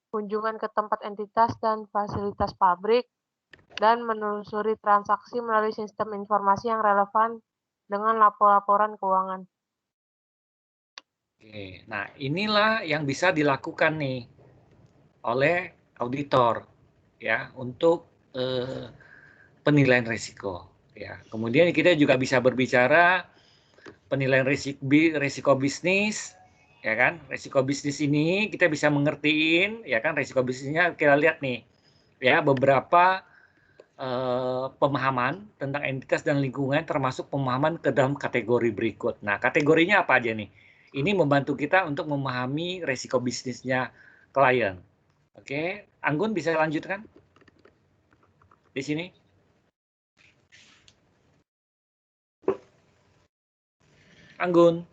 kunjungan ke tempat entitas dan fasilitas pabrik, dan menelusuri transaksi melalui sistem informasi yang relevan dengan laporan keuangan. Oke, nah inilah yang bisa dilakukan nih oleh auditor ya untuk penilaian risiko ya. Kemudian kita juga bisa berbicara penilaian risiko bisnis ya kan. Risiko bisnis ini kita bisa mengertiin ya kan, risiko bisnisnya kita lihat nih ya beberapa pemahaman tentang entitas dan lingkungan termasuk pemahaman ke dalam kategori berikut. Nah, kategorinya apa aja nih? Ini membantu kita untuk memahami risiko bisnisnya klien. Oke, Anggun bisa lanjutkan di sini. Anggun.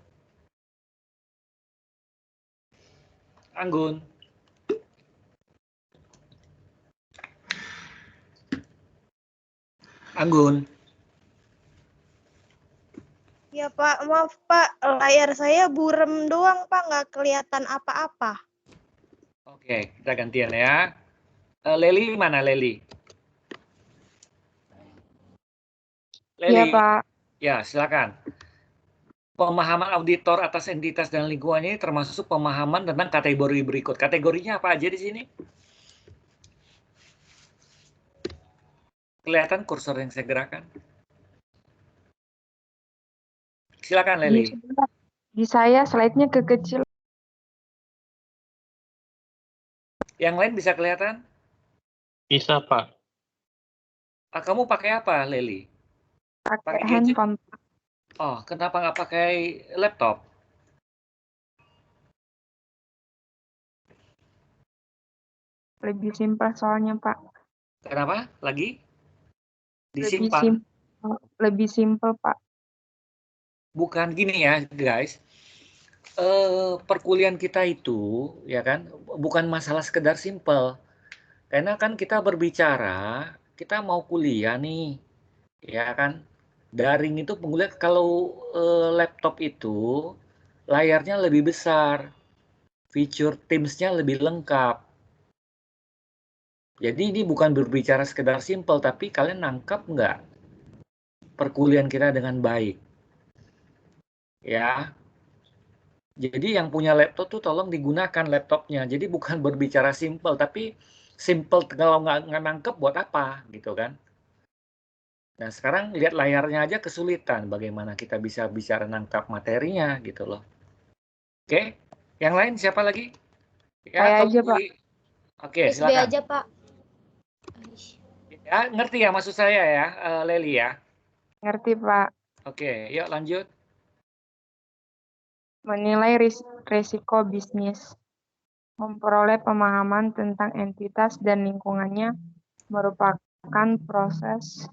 Anggun. Anggun. Ya Pak, maaf Pak, layar saya burem doang Pak, nggak kelihatan apa-apa. Oke, kita gantian ya. Leli mana Leli? Leli. Iya Pak. Ya, silakan. Pemahaman auditor atas entitas dan lingkungannya ini termasuk pemahaman tentang kategori berikut. Kategorinya apa aja di sini? Kelihatan kursor yang saya gerakkan? Silakan Leli. Di saya slide-nya kekecil. Yang lain bisa kelihatan? Bisa, Pak. Kamu pakai apa, Leli? Pakai handphone. Oh, kenapa nggak pakai laptop? Lebih simpel soalnya, Pak. Kenapa? Lagi? Disimpan? Lebih simpel, Pak. Bukan gini ya, guys. perkuliahan kita itu, ya kan, bukan masalah sekedar simpel. Karena kan kita berbicara, kita mau kuliah nih, ya kan. Daring itu penguliah kalau laptop itu layarnya lebih besar, fitur Teams-nya lebih lengkap. Jadi ini bukan berbicara sekedar simpel, tapi kalian nangkap nggak perkuliahan kita dengan baik? Ya, jadi yang punya laptop tuh tolong digunakan laptopnya. Jadi bukan berbicara simple, tapi simple kalau nggak nangkep buat apa gitu kan. Nah sekarang lihat layarnya aja kesulitan. Bagaimana kita bisa bicara nangkap materinya gitu loh. Oke, yang lain siapa lagi? Ya, Saya tolong aja, Pak. Oke, SB silakan. aja, Pak. Ya, ngerti ya maksud saya ya, Leli ya. Ngerti, Pak. Oke, yuk lanjut. Menilai risiko bisnis. Memperoleh pemahaman tentang entitas dan lingkungannya merupakan proses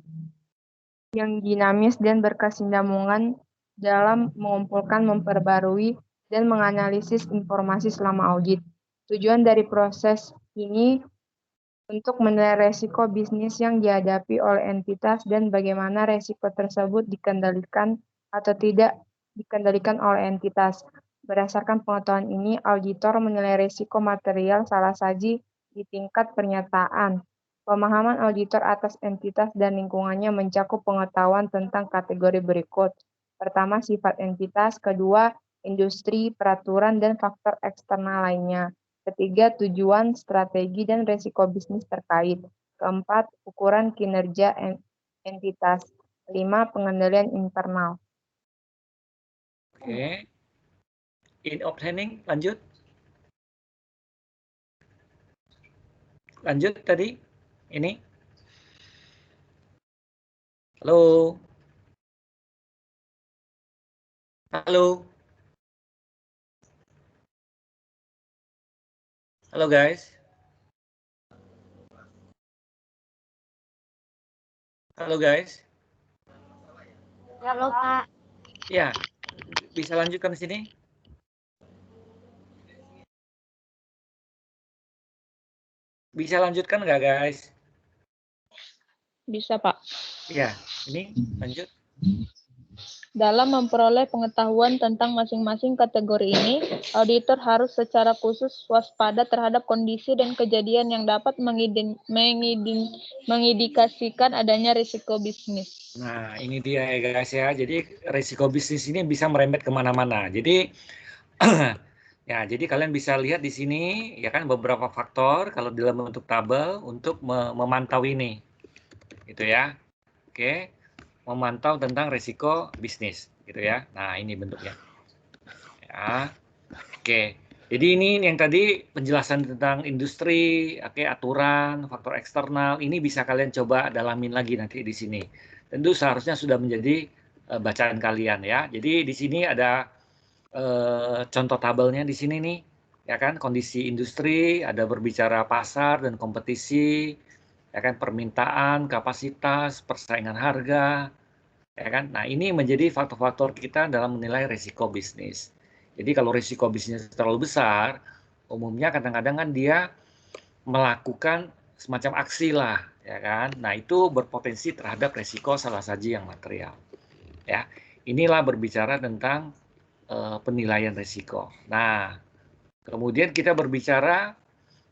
yang dinamis dan berkesinambungan dalam mengumpulkan, memperbarui, dan menganalisis informasi selama audit. Tujuan dari proses ini untuk menilai resiko bisnis yang dihadapi oleh entitas dan bagaimana resiko tersebut dikendalikan atau tidak dikendalikan oleh entitas. Berdasarkan pengetahuan ini, auditor menilai risiko material salah saji di tingkat pernyataan. Pemahaman auditor atas entitas dan lingkungannya mencakup pengetahuan tentang kategori berikut. Pertama, sifat entitas. Kedua, industri, peraturan, dan faktor eksternal lainnya. Ketiga, tujuan, strategi, dan risiko bisnis terkait. Keempat, ukuran kinerja entitas. 5, pengendalian internal. Oke. In obtaining, lanjut. Lanjut tadi, ini. Halo. Halo. Halo guys. Halo guys. Halo, Pak. Ya, bisa lanjutkan di sini? Bisa lanjutkan nggak guys? Bisa, Pak. Ya, ini lanjut. Dalam memperoleh pengetahuan tentang masing-masing kategori ini, auditor harus secara khusus waspada terhadap kondisi dan kejadian yang dapat mengindikasikan adanya risiko bisnis. Nah, ini dia ya guys ya. Jadi risiko bisnis ini bisa merembet kemana-mana. Jadi ya, jadi kalian bisa lihat di sini ya kan beberapa faktor kalau dalam bentuk tabel untuk memantau ini, gitu ya. Oke, memantau tentang risiko bisnis, gitu ya. Nah, ini bentuknya. Ya, oke. Jadi ini yang tadi penjelasan tentang industri, oke, aturan, faktor eksternal. Ini bisa kalian coba dalamin lagi nanti di sini. Tentu seharusnya sudah menjadi bacaan kalian ya. Jadi di sini ada contoh tabelnya di sini nih, ya kan, kondisi industri, ada berbicara pasar dan kompetisi, ya kan, permintaan, kapasitas, persaingan harga, ya kan. Nah, ini menjadi faktor-faktor kita dalam menilai risiko bisnis. Jadi kalau risiko bisnis terlalu besar, umumnya kadang-kadang kan dia melakukan semacam aksi lah, ya kan. Nah, itu berpotensi terhadap risiko salah saji yang material. Ya, inilah berbicara tentang penilaian risiko. Nah, kemudian kita berbicara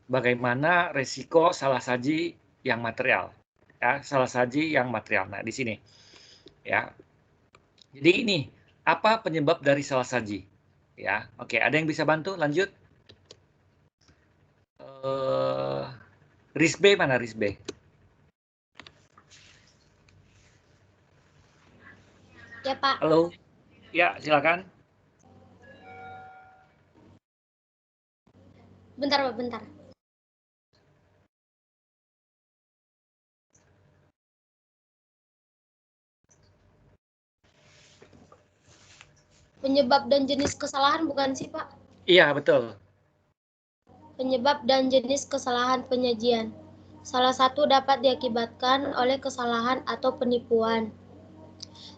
bagaimana risiko salah saji yang material. Ya, salah saji yang material. Nah, di sini. Ya. Jadi ini, apa penyebab dari salah saji? Ya, oke. Ada yang bisa bantu? Lanjut. RIS B mana RIS B? Ya, Pak. Halo. Ya, silakan. Bentar, Pak, bentar. Penyebab dan jenis kesalahan bukan sih, Pak? Iya, betul. Penyebab dan jenis kesalahan penyajian. Salah satu dapat diakibatkan oleh kesalahan atau penipuan.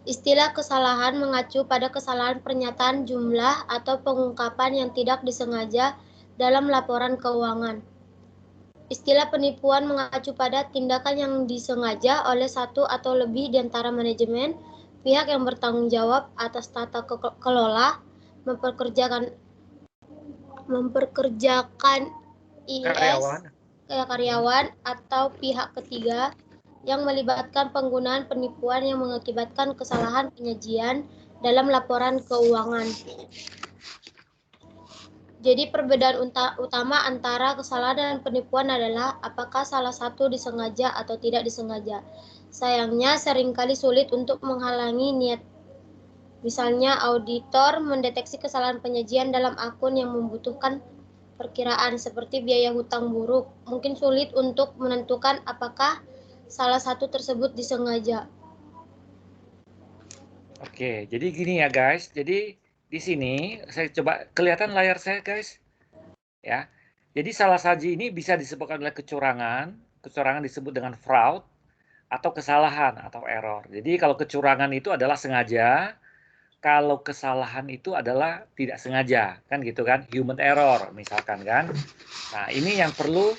Istilah kesalahan mengacu pada kesalahan pernyataan jumlah atau pengungkapan yang tidak disengaja dalam laporan keuangan. Istilah penipuan mengacu pada tindakan yang disengaja oleh satu atau lebih di antara manajemen, pihak yang bertanggung jawab atas tata kelola, memperkerjakan karyawan atau pihak ketiga yang melibatkan penggunaan penipuan yang mengakibatkan kesalahan penyajian dalam laporan keuangan. Jadi perbedaan utama antara kesalahan dan penipuan adalah apakah salah satu disengaja atau tidak disengaja. Sayangnya seringkali sulit untuk menghalangi niat. Misalnya auditor mendeteksi kesalahan penyajian dalam akun yang membutuhkan perkiraan seperti biaya hutang buruk. Mungkin sulit untuk menentukan apakah salah satu tersebut disengaja. Oke, jadi gini ya guys. Jadi di sini saya coba kelihatan layar saya guys. Ya. Jadi salah saji ini bisa disebabkan oleh kecurangan. Kecurangan disebut dengan fraud atau kesalahan atau error. Jadi kalau kecurangan itu adalah sengaja, kalau kesalahan itu adalah tidak sengaja, kan gitu kan, human error misalkan kan. Nah ini yang perlu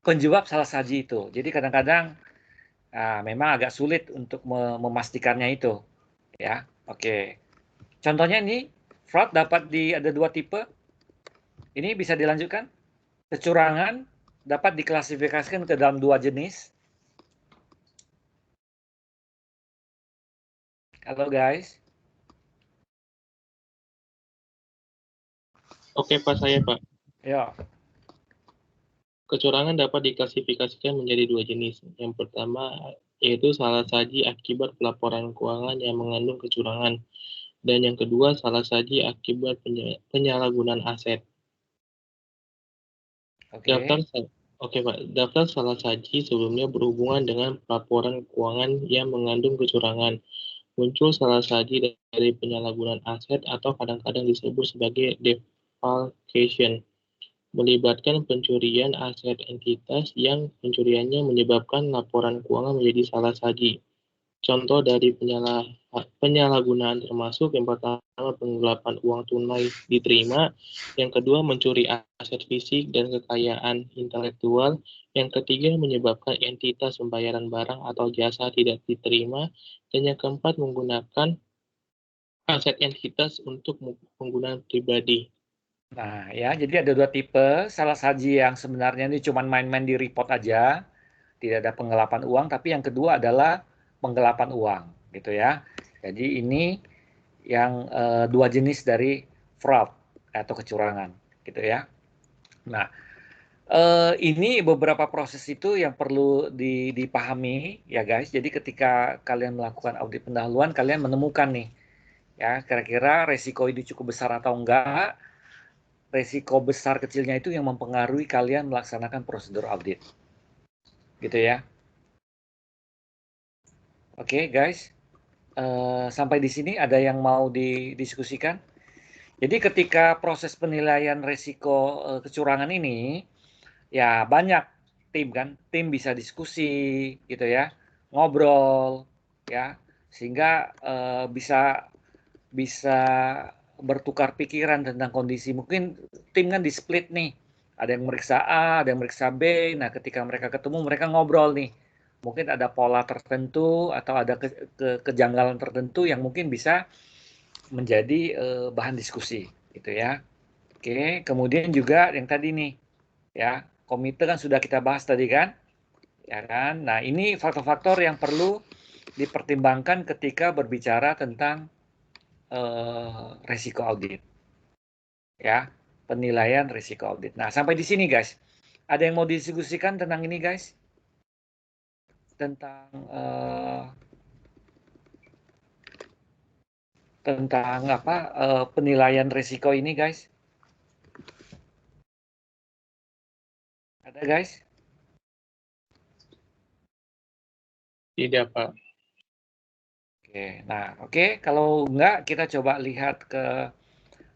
penjawab salah saji itu. Jadi kadang-kadang memang agak sulit untuk memastikannya itu, ya. Oke. Contohnya ini fraud dapat ada dua tipe. Ini bisa dilanjutkan. Kecurangan dapat diklasifikasikan ke dalam dua jenis. Halo guys. Oke Pak, saya Pak. Ya. Kecurangan dapat diklasifikasikan menjadi dua jenis. Yang pertama yaitu salah saji akibat pelaporan keuangan yang mengandung kecurangan. Dan yang kedua salah saji akibat penyalahgunaan aset. Oke. Daftar salah saji sebelumnya berhubungan dengan pelaporan keuangan yang mengandung kecurangan. Muncul salah saji dari penyalahgunaan aset atau kadang-kadang disebut sebagai defalcation, melibatkan pencurian aset entitas yang pencuriannya menyebabkan laporan keuangan menjadi salah saji. Contoh dari penyalahgunaan termasuk yang pertama penggelapan uang tunai diterima, yang kedua mencuri aset fisik dan kekayaan intelektual, yang ketiga menyebabkan entitas pembayaran barang atau jasa tidak diterima, dan yang keempat menggunakan aset entitas untuk penggunaan pribadi. Nah ya, jadi ada dua tipe. Salah saji yang sebenarnya ini cuma main-main di report aja, tidak ada penggelapan uang, tapi yang kedua adalah penggelapan uang, gitu ya. Jadi ini yang dua jenis dari fraud atau kecurangan, gitu ya. Nah, ini beberapa proses itu yang perlu dipahami ya guys. Jadi ketika kalian melakukan audit pendahuluan, kalian menemukan nih, ya kira-kira resiko ini cukup besar atau enggak. Resiko besar kecilnya itu yang mempengaruhi kalian melaksanakan prosedur audit, gitu ya. Oke, guys, sampai di sini ada yang mau didiskusikan? Jadi ketika proses penilaian resiko kecurangan ini, ya banyak tim kan, tim bisa diskusi, gitu ya, ngobrol, ya, sehingga bisa bertukar pikiran tentang kondisi. Mungkin tim kan di split nih, ada yang meriksa A, ada yang meriksa B. Nah, ketika mereka ketemu, mereka ngobrol nih. Mungkin ada pola tertentu atau ada kejanggalan tertentu yang mungkin bisa menjadi bahan diskusi, gitu ya. Oke, kemudian juga yang tadi nih, ya komite kan sudah kita bahas tadi kan, ya kan. Nah ini faktor-faktor yang perlu dipertimbangkan ketika berbicara tentang resiko audit, ya penilaian resiko audit. Nah sampai di sini guys, ada yang mau didiskusikan tentang ini guys? Tentang apa penilaian risiko ini guys? Ada guys? Tidak Pak. Oke, nah oke, kalau enggak kita coba lihat ke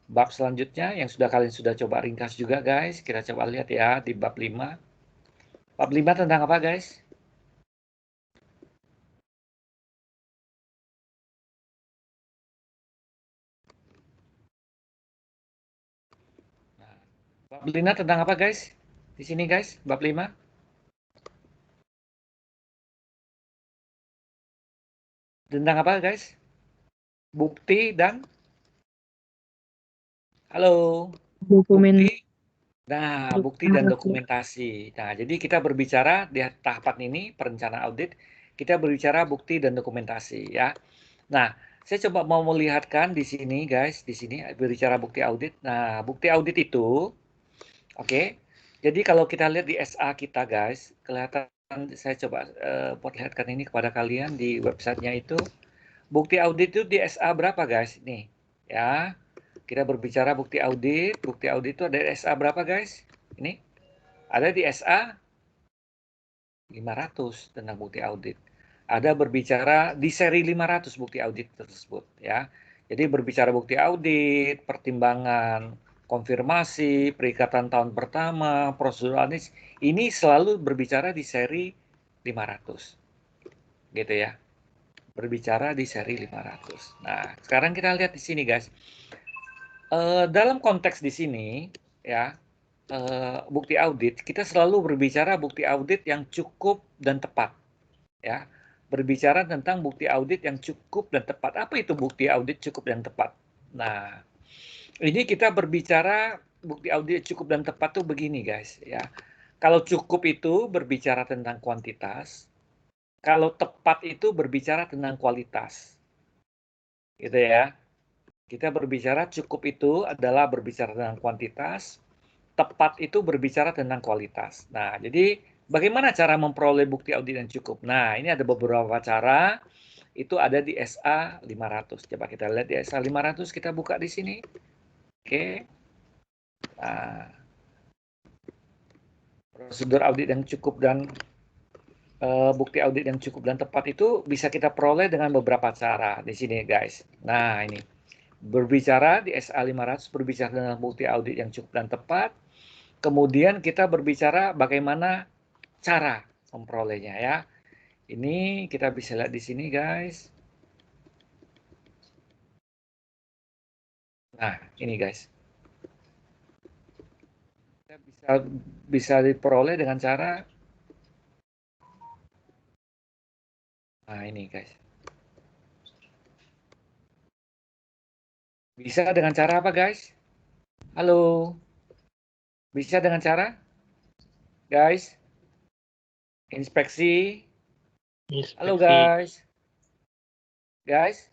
bab selanjutnya yang kalian sudah coba ringkas juga guys. Kita coba lihat ya di bab 5. Bab 5 tentang apa guys? Bab 5 tentang apa guys? Di sini guys, bab 5. Tentang apa guys? Bukti dan halo. Dokumen. Bukti. Nah, bukti dan dokumentasi. Nah, jadi kita berbicara di tahapan ini perencanaan audit, kita berbicara bukti dan dokumentasi ya. Nah, saya coba mau melihatkan di sini guys, di sini berbicara bukti audit. Nah, bukti audit itu oke. Jadi kalau kita lihat di SA kita guys, kelihatan saya coba perlihatkan ini kepada kalian di websitenya itu. Bukti audit itu di SA berapa guys? Nih, ya. Kita berbicara bukti audit itu ada di SA berapa guys? Ini ada di SA 500 tentang bukti audit. Ada berbicara di seri 500 bukti audit tersebut ya. Jadi berbicara bukti audit, pertimbangan, konfirmasi, perikatan tahun pertama, prosedur audit, ini selalu berbicara di seri 500. Gitu ya. Berbicara di seri 500. Nah, sekarang kita lihat di sini guys. Dalam konteks di sini ya, bukti audit, kita selalu berbicara bukti audit yang cukup dan tepat ya. Berbicara tentang bukti audit yang cukup dan tepat. Apa itu bukti audit cukup dan tepat? Nah, ini kita berbicara bukti audit cukup dan tepat tuh begini guys ya. Kalau cukup itu berbicara tentang kuantitas, kalau tepat itu berbicara tentang kualitas. Gitu ya. Kita berbicara cukup itu adalah berbicara tentang kuantitas, tepat itu berbicara tentang kualitas. Nah, jadi bagaimana cara memperoleh bukti audit yang cukup? Nah, ini ada beberapa cara. Itu ada di SA 500. Coba kita lihat di SA 500, kita buka di sini. Oke. Nah, prosedur audit yang cukup dan bukti audit yang cukup dan tepat itu bisa kita peroleh dengan beberapa cara di sini, guys. Nah, ini. Berbicara di SA 500 berbicara tentang bukti audit yang cukup dan tepat. Kemudian kita berbicara bagaimana cara memperolehnya ya. Ini kita bisa lihat di sini guys. Nah, ini guys. Kita bisa diperoleh dengan cara nah, ini guys. Bisa dengan cara apa guys? Halo. Bisa dengan cara? Guys. Inspeksi. Halo guys. Guys.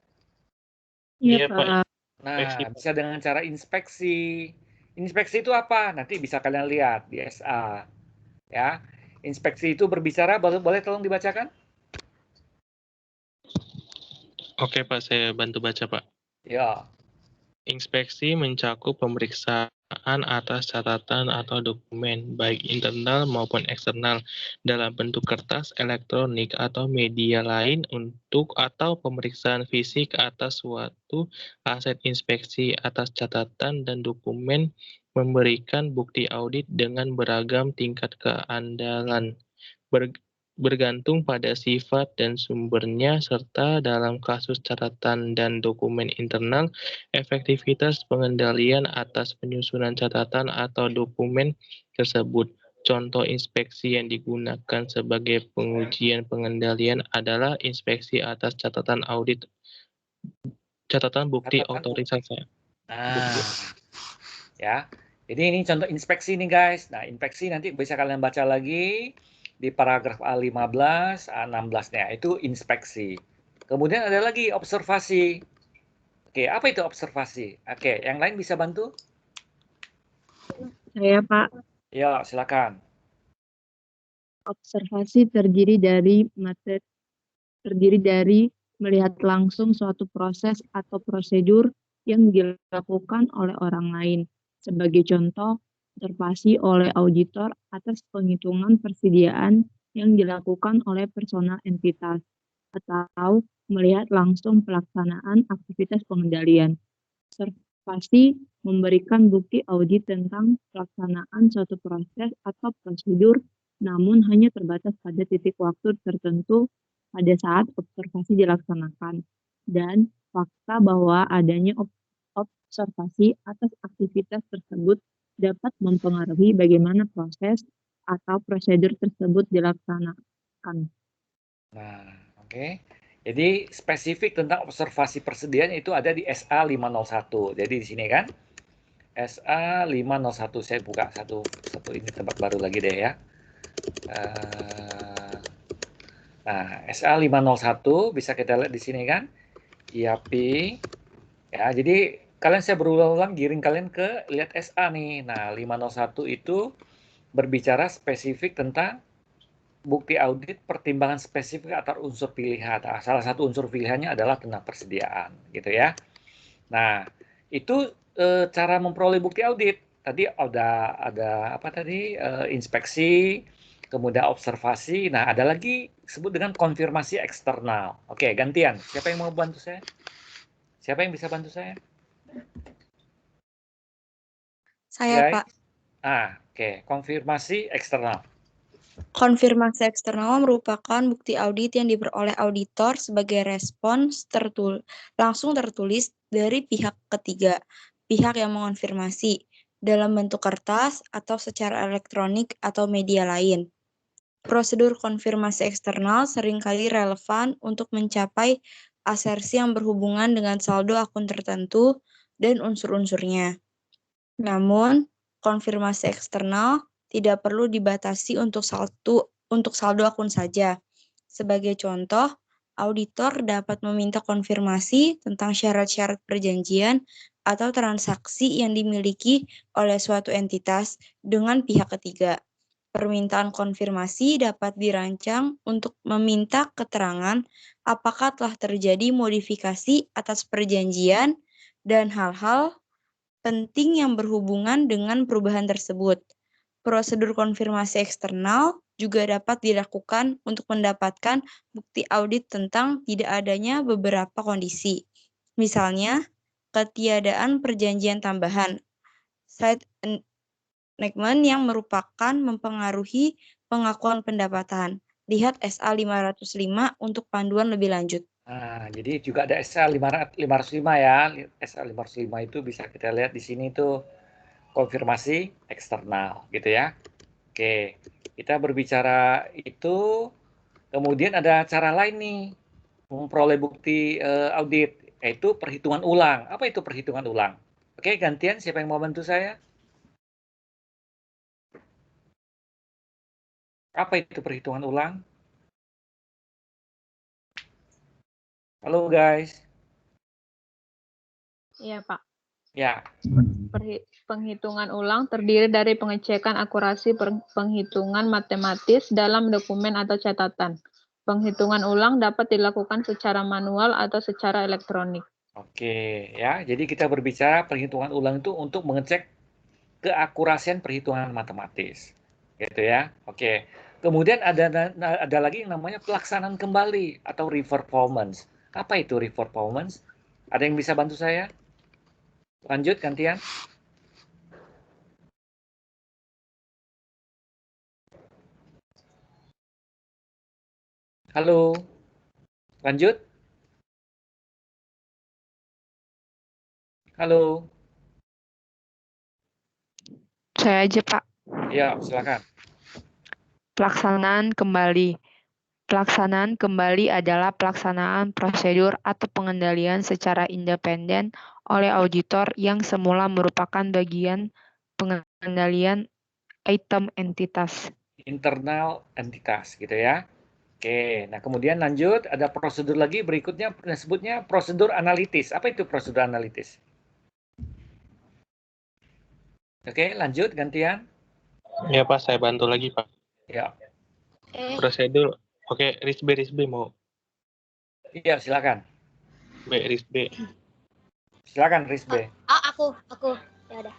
Iya Pak. Nah, bisa dengan cara inspeksi. Inspeksi itu apa? Nanti bisa kalian lihat di SA. Ya. Inspeksi itu berbicara, boleh tolong dibacakan? Oke Pak, saya bantu baca Pak. Ya. Inspeksi mencakup pemeriksaan atas catatan atau dokumen, baik internal maupun eksternal, dalam bentuk kertas, elektronik, atau media lain untuk atau pemeriksaan fisik atas suatu aset. Inspeksi atas catatan dan dokumen memberikan bukti audit dengan beragam tingkat keandalan. Bergantung pada sifat dan sumbernya, serta dalam kasus catatan dan dokumen internal, efektivitas pengendalian atas penyusunan catatan atau dokumen tersebut. Contoh inspeksi yang digunakan sebagai pengujian pengendalian adalah inspeksi atas catatan audit, catatan bukti otorisasi. Nah, ya. Jadi ini contoh inspeksi nih guys. Nah, inspeksi nanti bisa kalian baca lagi di paragraf A15, A16-nya, itu inspeksi. Kemudian ada lagi observasi. Oke, apa itu observasi? Oke, yang lain bisa bantu? Saya Pak. Ya, silakan. Observasi terdiri dari melihat langsung suatu proses atau prosedur yang dilakukan oleh orang lain. Sebagai contoh, observasi oleh auditor atas penghitungan persediaan yang dilakukan oleh personal entitas, atau melihat langsung pelaksanaan aktivitas pengendalian. Observasi memberikan bukti audit tentang pelaksanaan suatu proses atau prosedur, namun hanya terbatas pada titik waktu tertentu pada saat observasi dilaksanakan, dan fakta bahwa adanya observasi atas aktivitas tersebut dapat mempengaruhi bagaimana proses atau prosedur tersebut dilaksanakan. Nah, oke. Jadi spesifik tentang observasi persediaan itu ada di SA 501. Jadi di sini kan SA 501, saya buka satu ini tempat baru lagi deh ya. Nah, SA 501 bisa kita lihat di sini kan. IAP. Ya, jadi kalian saya berulang-ulang giring kalian ke lihat SA nih. Nah, 501 itu berbicara spesifik tentang bukti audit pertimbangan spesifik atau unsur pilihan. Nah, salah satu unsur pilihannya adalah tentang persediaan, gitu ya. Nah, itu cara memperoleh bukti audit. Tadi ada apa tadi? Inspeksi, kemudian observasi. Nah, ada lagi disebut dengan konfirmasi eksternal. Oke, gantian. Siapa yang mau bantu saya? Siapa yang bisa bantu saya? Saya, Guys? Pak. Oke. Konfirmasi eksternal. Konfirmasi eksternal merupakan bukti audit yang diperoleh auditor sebagai respons langsung tertulis dari pihak ketiga, pihak yang mengonfirmasi, dalam bentuk kertas atau secara elektronik atau media lain. Prosedur konfirmasi eksternal seringkali relevan untuk mencapai asersi yang berhubungan dengan saldo akun tertentu dan unsur-unsurnya. Namun, konfirmasi eksternal tidak perlu dibatasi untuk saldo akun saja. Sebagai contoh, auditor dapat meminta konfirmasi tentang syarat-syarat perjanjian atau transaksi yang dimiliki oleh suatu entitas dengan pihak ketiga. Permintaan konfirmasi dapat dirancang untuk meminta keterangan apakah telah terjadi modifikasi atas perjanjian dan hal-hal penting yang berhubungan dengan perubahan tersebut. Prosedur konfirmasi eksternal juga dapat dilakukan untuk mendapatkan bukti audit tentang tidak adanya beberapa kondisi. Misalnya, ketiadaan perjanjian tambahan, side enactment yang merupakan mempengaruhi pengakuan pendapatan. Lihat SA 505 untuk panduan lebih lanjut. Nah, jadi juga ada SA 505 ya. SA 505 itu bisa kita lihat di sini tuh konfirmasi eksternal gitu ya. Oke, kita berbicara itu, kemudian ada cara lain nih memperoleh bukti audit, yaitu perhitungan ulang. Apa itu perhitungan ulang? Oke, gantian siapa yang mau bantu saya? Apa itu perhitungan ulang? Halo guys. Iya, Pak. Ya. Penghitungan ulang terdiri dari pengecekan akurasi penghitungan matematis dalam dokumen atau catatan. Penghitungan ulang dapat dilakukan secara manual atau secara elektronik. Oke, ya. Jadi kita berbicara perhitungan ulang itu untuk mengecek keakurasian perhitungan matematis. Gitu ya. Oke. Kemudian ada lagi yang namanya pelaksanaan kembali atau reperformance. Apa itu reperformance? Ada yang bisa bantu saya? Lanjut, gantian. Halo. Lanjut. Halo. Saya aja, Pak. Ya, silakan. Pelaksanaan kembali. Pelaksanaan kembali adalah pelaksanaan prosedur atau pengendalian secara independen oleh auditor yang semula merupakan bagian pengendalian item entitas. Internal entitas, gitu ya. Oke, nah kemudian lanjut, ada prosedur lagi berikutnya, disebutnya prosedur analitis. Apa itu prosedur analitis? Oke, lanjut, gantian. Ya Pak, saya bantu lagi Pak. Ya. Prosedur, oke, Risbe mau. Iya, silakan. Risbe. Silakan, Risbe. Aku. Ya udah.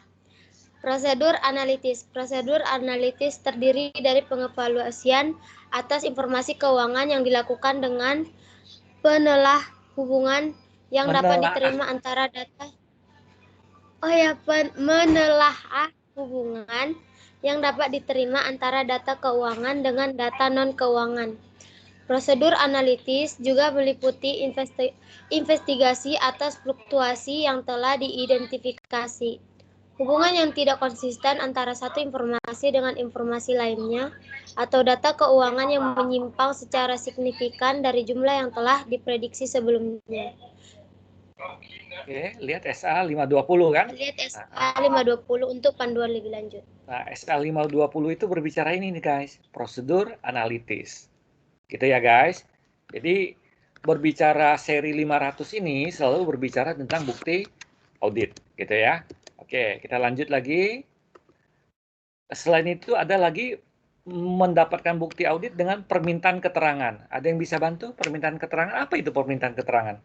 Prosedur analitis. Prosedur analitis terdiri dari pengevaluasian atas informasi keuangan yang dilakukan dengan penelah hubungan yang dapat diterima antara data. Menelaah hubungan yang dapat diterima antara data keuangan dengan data non-keuangan. Prosedur analitis juga meliputi investigasi atas fluktuasi yang telah diidentifikasi. Hubungan yang tidak konsisten antara satu informasi dengan informasi lainnya, atau data keuangan yang menyimpang secara signifikan dari jumlah yang telah diprediksi sebelumnya. Oke, lihat SA 520 kan? Lihat SA 520 untuk panduan lebih lanjut. Nah, SA 520 itu berbicara ini nih guys, prosedur analitis. Gitu ya guys. Jadi berbicara seri 500 ini selalu berbicara tentang bukti audit, gitu ya. Oke, kita lanjut lagi. Selain itu ada lagi mendapatkan bukti audit dengan permintaan keterangan. Ada yang bisa bantu permintaan keterangan? Apa itu permintaan keterangan?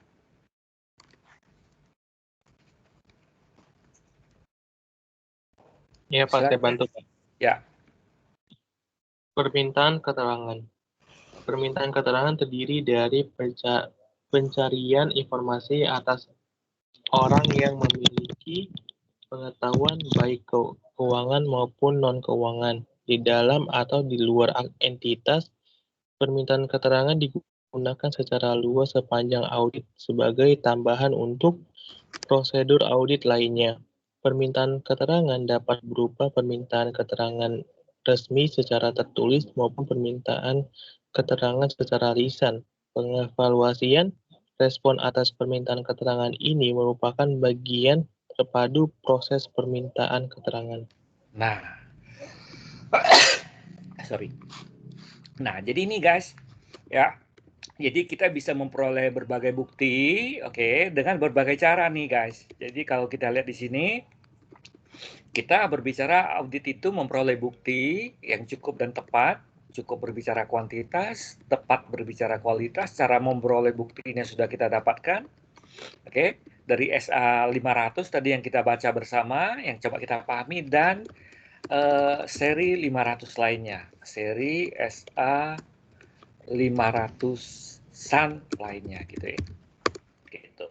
Ya, Pak, saya bantu, Pak. Ya. Permintaan keterangan. Permintaan keterangan terdiri dari pencarian informasi atas orang yang memiliki pengetahuan baik keuangan maupun non-keuangan di dalam atau di luar entitas. Permintaan keterangan digunakan secara luas sepanjang audit sebagai tambahan untuk prosedur audit lainnya. Permintaan keterangan dapat berupa permintaan keterangan resmi secara tertulis maupun permintaan keterangan secara lisan. Pengevaluasian respon atas permintaan keterangan ini merupakan bagian terpadu proses permintaan keterangan. Nah, sorry. Nah, jadi ini guys, ya. Jadi kita bisa memperoleh berbagai bukti, oke, dengan berbagai cara nih guys. Jadi kalau kita lihat di sini, kita berbicara audit itu memperoleh bukti yang cukup dan tepat, cukup berbicara kuantitas, tepat berbicara kualitas, cara memperoleh bukti ini sudah kita dapatkan. Oke, dari SA 500 tadi yang kita baca bersama, yang coba kita pahami, dan seri 500 lainnya, seri SA 500-an lainnya gitu ya. Gitu.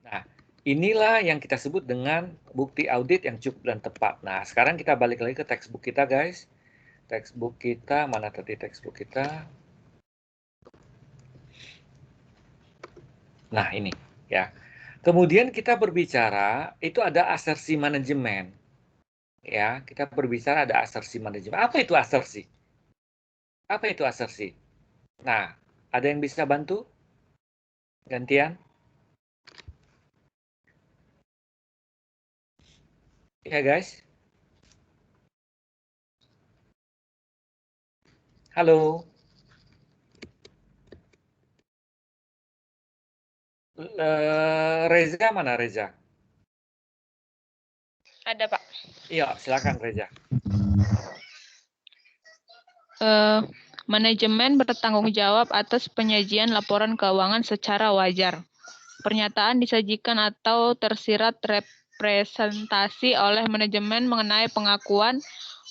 Nah, inilah yang kita sebut dengan bukti audit yang cukup dan tepat. Nah, sekarang kita balik lagi ke textbook kita, guys. Textbook kita, mana tadi textbook kita? Nah, ini ya. Kemudian kita berbicara, itu ada asersi manajemen. Ya, kita berbicara ada asersi manajemen. Apa itu asersi? Apa itu asersi? Nah, ada yang bisa bantu? Gantian? Ya, guys. Halo. Reza mana Reza? Ada, Pak. Iya, silakan Reza. Manajemen bertanggung jawab atas penyajian laporan keuangan secara wajar. Pernyataan disajikan atau tersirat representasi oleh manajemen mengenai pengakuan,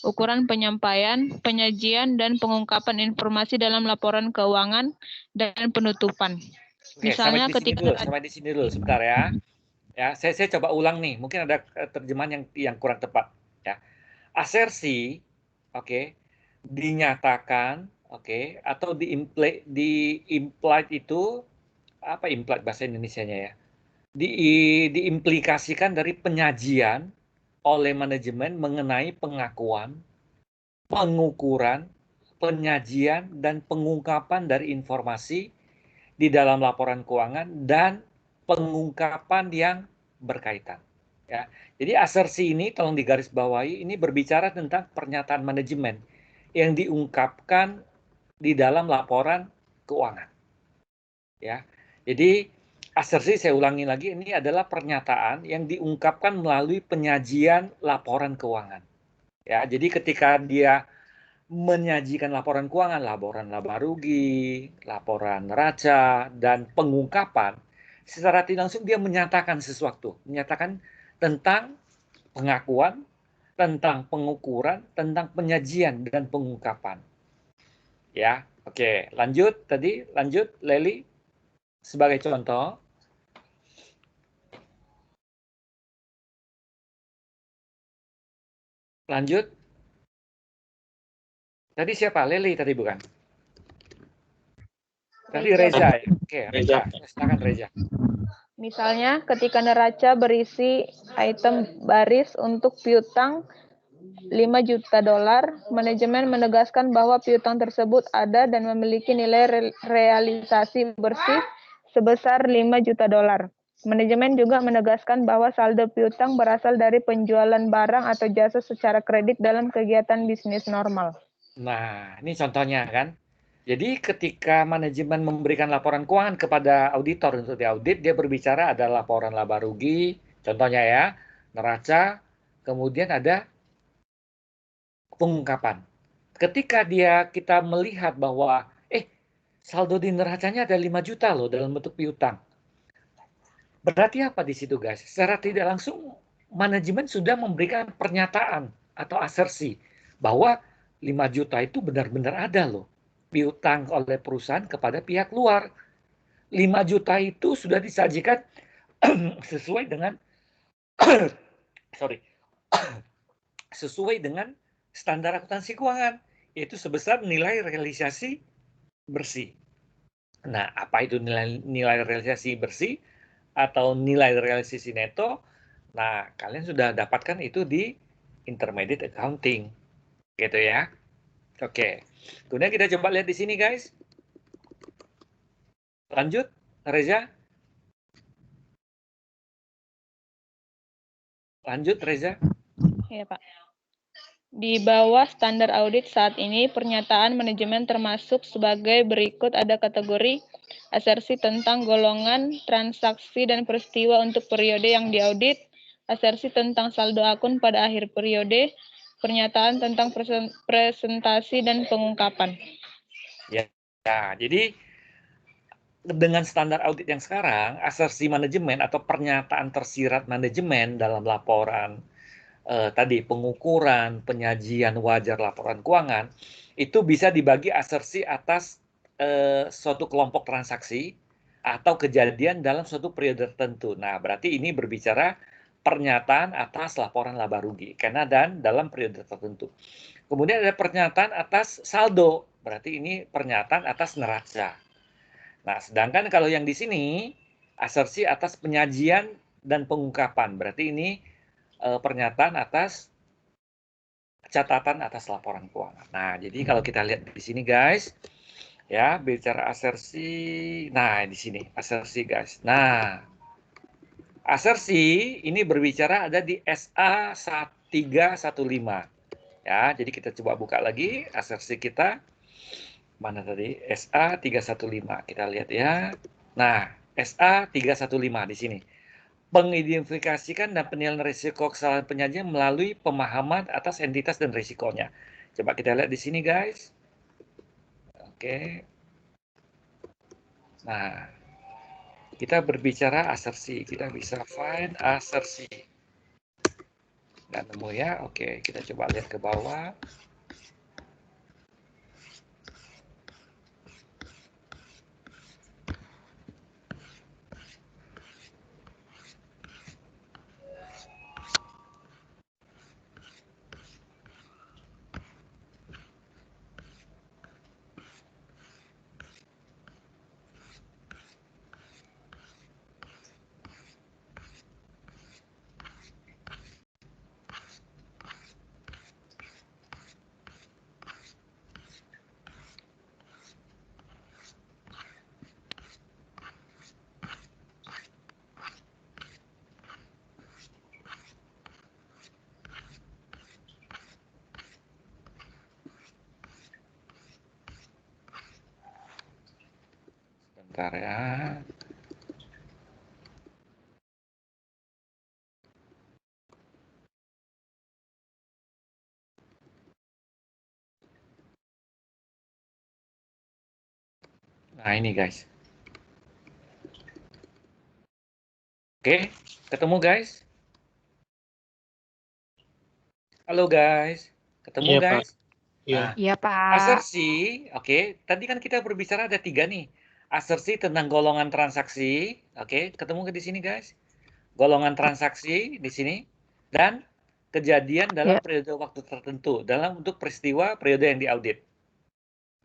ukuran penyampaian, penyajian, dan pengungkapan informasi dalam laporan keuangan dan penutupan. Oke, Misalnya sampai di sini dulu sebentar ya. Ya, saya coba ulang nih, mungkin ada terjemahan yang kurang tepat ya. Asersi, oke, dinyatakan, oke, atau di-implied itu apa implied bahasa Indonesianya ya? Diimplikasikan dari penyajian oleh manajemen mengenai pengakuan, pengukuran, penyajian, dan pengungkapan dari informasi di dalam laporan keuangan dan pengungkapan yang berkaitan. Ya, jadi asersi ini tolong digarisbawahi, ini berbicara tentang pernyataan manajemen yang diungkapkan di dalam laporan keuangan. Ya, jadi asersi saya ulangi lagi, ini adalah pernyataan yang diungkapkan melalui penyajian laporan keuangan. Ya, jadi ketika dia menyajikan laporan keuangan, laporan laba rugi, laporan neraca, dan pengungkapan, secara tidak langsung dia menyatakan sesuatu, menyatakan tentang pengakuan, tentang pengukuran, tentang penyajian dan pengungkapan. Ya, oke, lanjut tadi, lanjut Leli sebagai contoh. Lanjut. Tadi siapa? Leli tadi bukan? Tadi Reza ya. Oke, Reza. Silakan Reza. Misalnya, ketika neraca berisi item baris untuk piutang $5 juta, manajemen menegaskan bahwa piutang tersebut ada dan memiliki nilai realisasi bersih sebesar $5 juta. Manajemen juga menegaskan bahwa saldo piutang berasal dari penjualan barang atau jasa secara kredit dalam kegiatan bisnis normal. Nah, ini contohnya kan. Jadi ketika manajemen memberikan laporan keuangan kepada auditor untuk diaudit, dia berbicara ada laporan laba rugi, contohnya ya, neraca, kemudian ada pengungkapan. Ketika kita melihat bahwa saldo di neracanya ada 5 juta loh dalam bentuk piutang. Berarti apa di situ guys? Secara tidak langsung manajemen sudah memberikan pernyataan atau asersi bahwa 5 juta itu benar-benar ada loh piutang oleh perusahaan kepada pihak luar. 5 juta itu sudah disajikan sesuai dengan sesuai dengan standar akuntansi keuangan, yaitu sebesar nilai realisasi bersih. Nah, apa itu nilai realisasi bersih atau nilai realisasi neto? Nah, kalian sudah dapatkan itu di intermediate accounting. Gitu ya. Oke. Kemudian kita coba lihat di sini, guys. Lanjut, Reza. Lanjut, Reza. Ya, Pak. Di bawah standar audit saat ini, pernyataan manajemen termasuk sebagai berikut. Ada kategori asersi tentang golongan, transaksi, dan peristiwa untuk periode yang diaudit, asersi tentang saldo akun pada akhir periode, pernyataan tentang presentasi dan pengungkapan. Ya, jadi dengan standar audit yang sekarang, asersi manajemen atau pernyataan tersirat manajemen dalam laporan tadi pengukuran, penyajian wajar laporan keuangan, itu bisa dibagi asersi atas suatu kelompok transaksi atau kejadian dalam suatu periode tertentu. Nah, berarti ini berbicara pernyataan atas laporan laba rugi karena dan dalam periode tertentu. Kemudian ada pernyataan atas saldo, berarti ini pernyataan atas neraca. Nah, sedangkan kalau yang di sini asersi atas penyajian dan pengungkapan, berarti ini pernyataan atas catatan atas laporan keuangan. Nah, jadi kalau kita lihat di sini guys, ya bicara asersi, nah di sini asersi guys. Nah, asersi ini berbicara ada di SA 315. Ya, jadi kita coba buka lagi asersi kita. Mana tadi? SA 315. Kita lihat ya. Nah, SA 315 di sini. Mengidentifikasikan dan penilaian risiko kesalahan penyajian melalui pemahaman atas entitas dan risikonya. Coba kita lihat di sini guys. Oke. Nah, kita berbicara asersi. Kita bisa find asersi. Nggak nemu ya. Oke, kita coba lihat ke bawah. Bentar ya. Nah, ini guys. Oke, ketemu guys? Halo guys, ketemu Iya, Pak. guys? Iya. Nah, Iya, Pak. asersi, oke. Tadi kan kita berbicara ada 3 nih. Asersi tentang golongan transaksi, oke. Ketemu ke di sini guys? Golongan transaksi di sini dan kejadian dalam periode waktu tertentu dalam untuk peristiwa periode yang diaudit.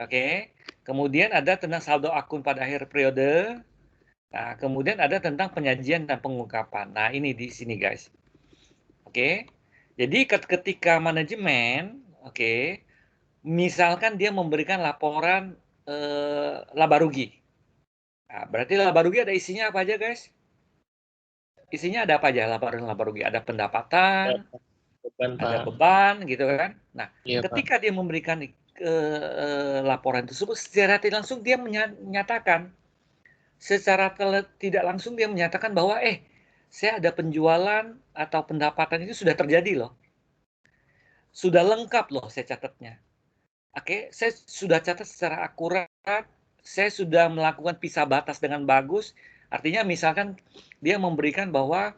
Oke. Kemudian ada tentang saldo akun pada akhir periode. Nah, kemudian ada tentang penyajian dan pengungkapan. Nah, ini di sini, guys. Oke. Jadi ketika manajemen, oke, misalkan dia memberikan laporan laba rugi. Nah, berarti laba rugi ada isinya apa aja, guys? Isinya ada apa aja laporan laba rugi? Ada pendapatan, Beban, ada Pak. beban, gitu kan? Nah, Iya, Pak. ketika dia memberikan laporan tersebut, secara tidak langsung dia menyatakan, tidak langsung dia menyatakan bahwa saya ada penjualan atau pendapatan itu sudah terjadi loh. Sudah lengkap loh saya catatnya. Oke, saya sudah catat secara akurat, saya sudah melakukan pisah batas dengan bagus. Artinya misalkan dia memberikan bahwa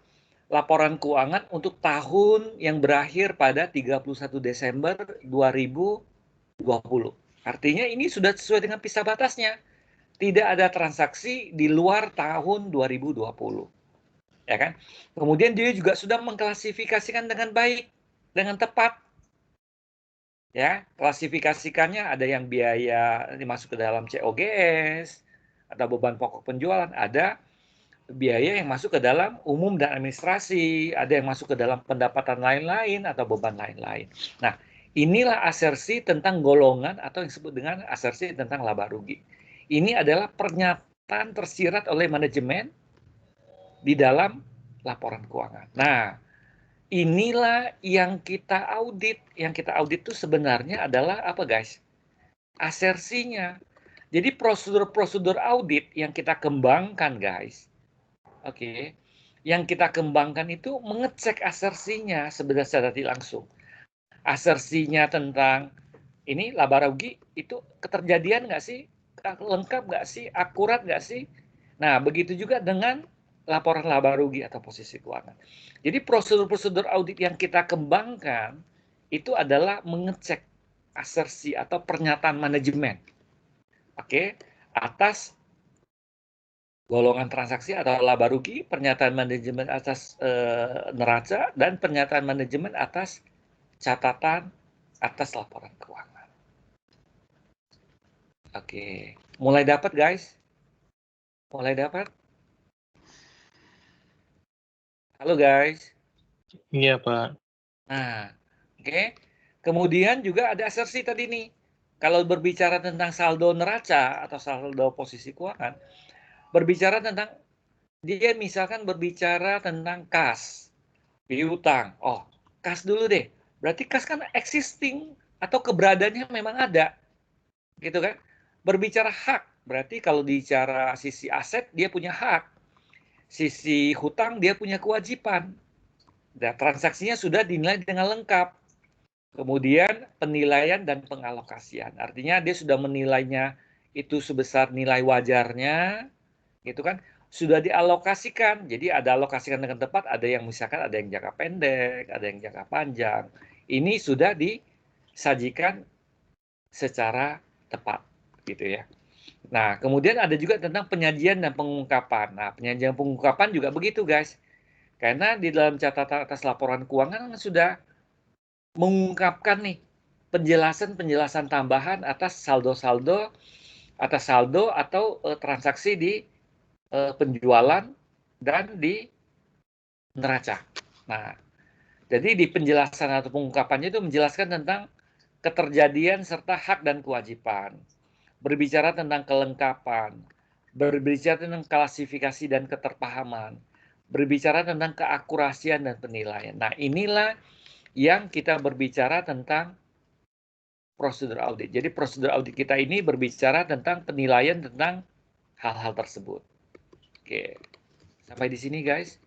laporan keuangan untuk tahun yang berakhir pada 31 Desember 2020. Artinya ini sudah sesuai dengan pisah batasnya. Tidak ada transaksi di luar tahun 2020. Ya kan? Kemudian dia juga sudah mengklasifikasikan dengan baik, dengan tepat. Ya, klasifikasikannya ada yang biaya dimasuk ke dalam COGS atau beban pokok penjualan, ada biaya yang masuk ke dalam umum dan administrasi, ada yang masuk ke dalam pendapatan lain-lain atau beban lain-lain. Nah, inilah asersi tentang golongan atau yang disebut dengan asersi tentang laba rugi. Ini adalah pernyataan tersirat oleh manajemen di dalam laporan keuangan. Nah, inilah yang kita audit. Yang kita audit itu sebenarnya adalah apa, guys? Asersinya. Jadi prosedur-prosedur audit yang kita kembangkan, guys. Oke. Yang kita kembangkan itu mengecek asersinya secara tidak langsung. Asersinya tentang ini laba rugi itu keterjadian nggak sih? Lengkap nggak sih? Akurat nggak sih? Nah, begitu juga dengan laporan laba rugi atau posisi keuangan. Jadi prosedur-prosedur audit yang kita kembangkan itu adalah mengecek asersi atau pernyataan manajemen. Oke, atas golongan transaksi atau laba rugi, pernyataan manajemen atas neraca, dan pernyataan manajemen atas catatan atas laporan keuangan. Oke, mulai dapat, guys? Mulai dapat? Halo, guys. Iya, Pak. Nah, oke. Kemudian juga ada asersi tadi nih. Kalau berbicara tentang saldo neraca atau saldo posisi keuangan, berbicara tentang dia misalkan berbicara tentang kas, piutang. Oh, kas dulu deh. Berarti kas kan existing atau keberadaannya memang ada. Gitu kan? Berbicara hak, berarti kalau bicara sisi aset dia punya hak. Sisi hutang dia punya kewajiban. Dan transaksinya sudah dinilai dengan lengkap. Kemudian penilaian dan pengalokasian. Artinya dia sudah menilainya itu sebesar nilai wajarnya, gitu kan? Sudah dialokasikan. Jadi ada alokasikan dengan tepat, ada yang misalkan ada yang jangka pendek, ada yang jangka panjang. Ini sudah disajikan secara tepat, gitu ya. Nah, kemudian ada juga tentang penyajian dan pengungkapan. Nah, penyajian dan pengungkapan juga begitu, guys. Karena di dalam catatan atas laporan keuangan sudah mengungkapkan nih penjelasan-penjelasan tambahan atas saldo-saldo atau transaksi di penjualan dan di neraca. Nah, jadi di penjelasan atau pengungkapannya itu menjelaskan tentang keterjadian serta hak dan kewajiban. Berbicara tentang kelengkapan, berbicara tentang klasifikasi dan keterpahaman, berbicara tentang keakurasian dan penilaian. Nah, inilah yang kita berbicara tentang prosedur audit. Jadi prosedur audit kita ini berbicara tentang penilaian tentang hal-hal tersebut. Oke, sampai di sini, guys.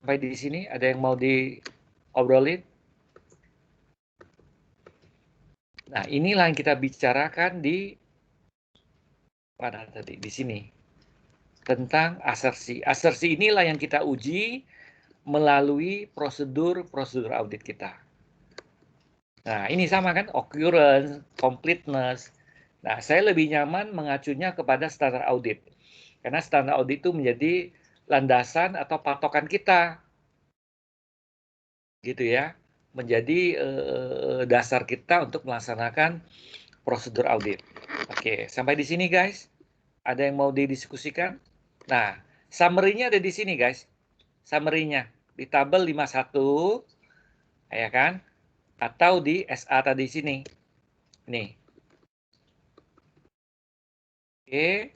Sampai di sini ada yang mau diobrolin? Nah, inilah yang kita bicarakan di mana tadi? Di sini. Tentang asersi. Asersi inilah yang kita uji melalui prosedur audit kita. Nah, ini sama kan? Occurrence, completeness. Nah, saya lebih nyaman mengacunya kepada standar audit. Karena standar audit itu menjadi landasan atau patokan kita. Gitu ya. menjadi dasar kita untuk melaksanakan prosedur audit. Oke, sampai di sini guys. Ada yang mau didiskusikan? Nah, summary-nya ada di sini guys. Summary-nya di tabel 51, ya kan? Atau di SA tadi sini. Nih. Oke,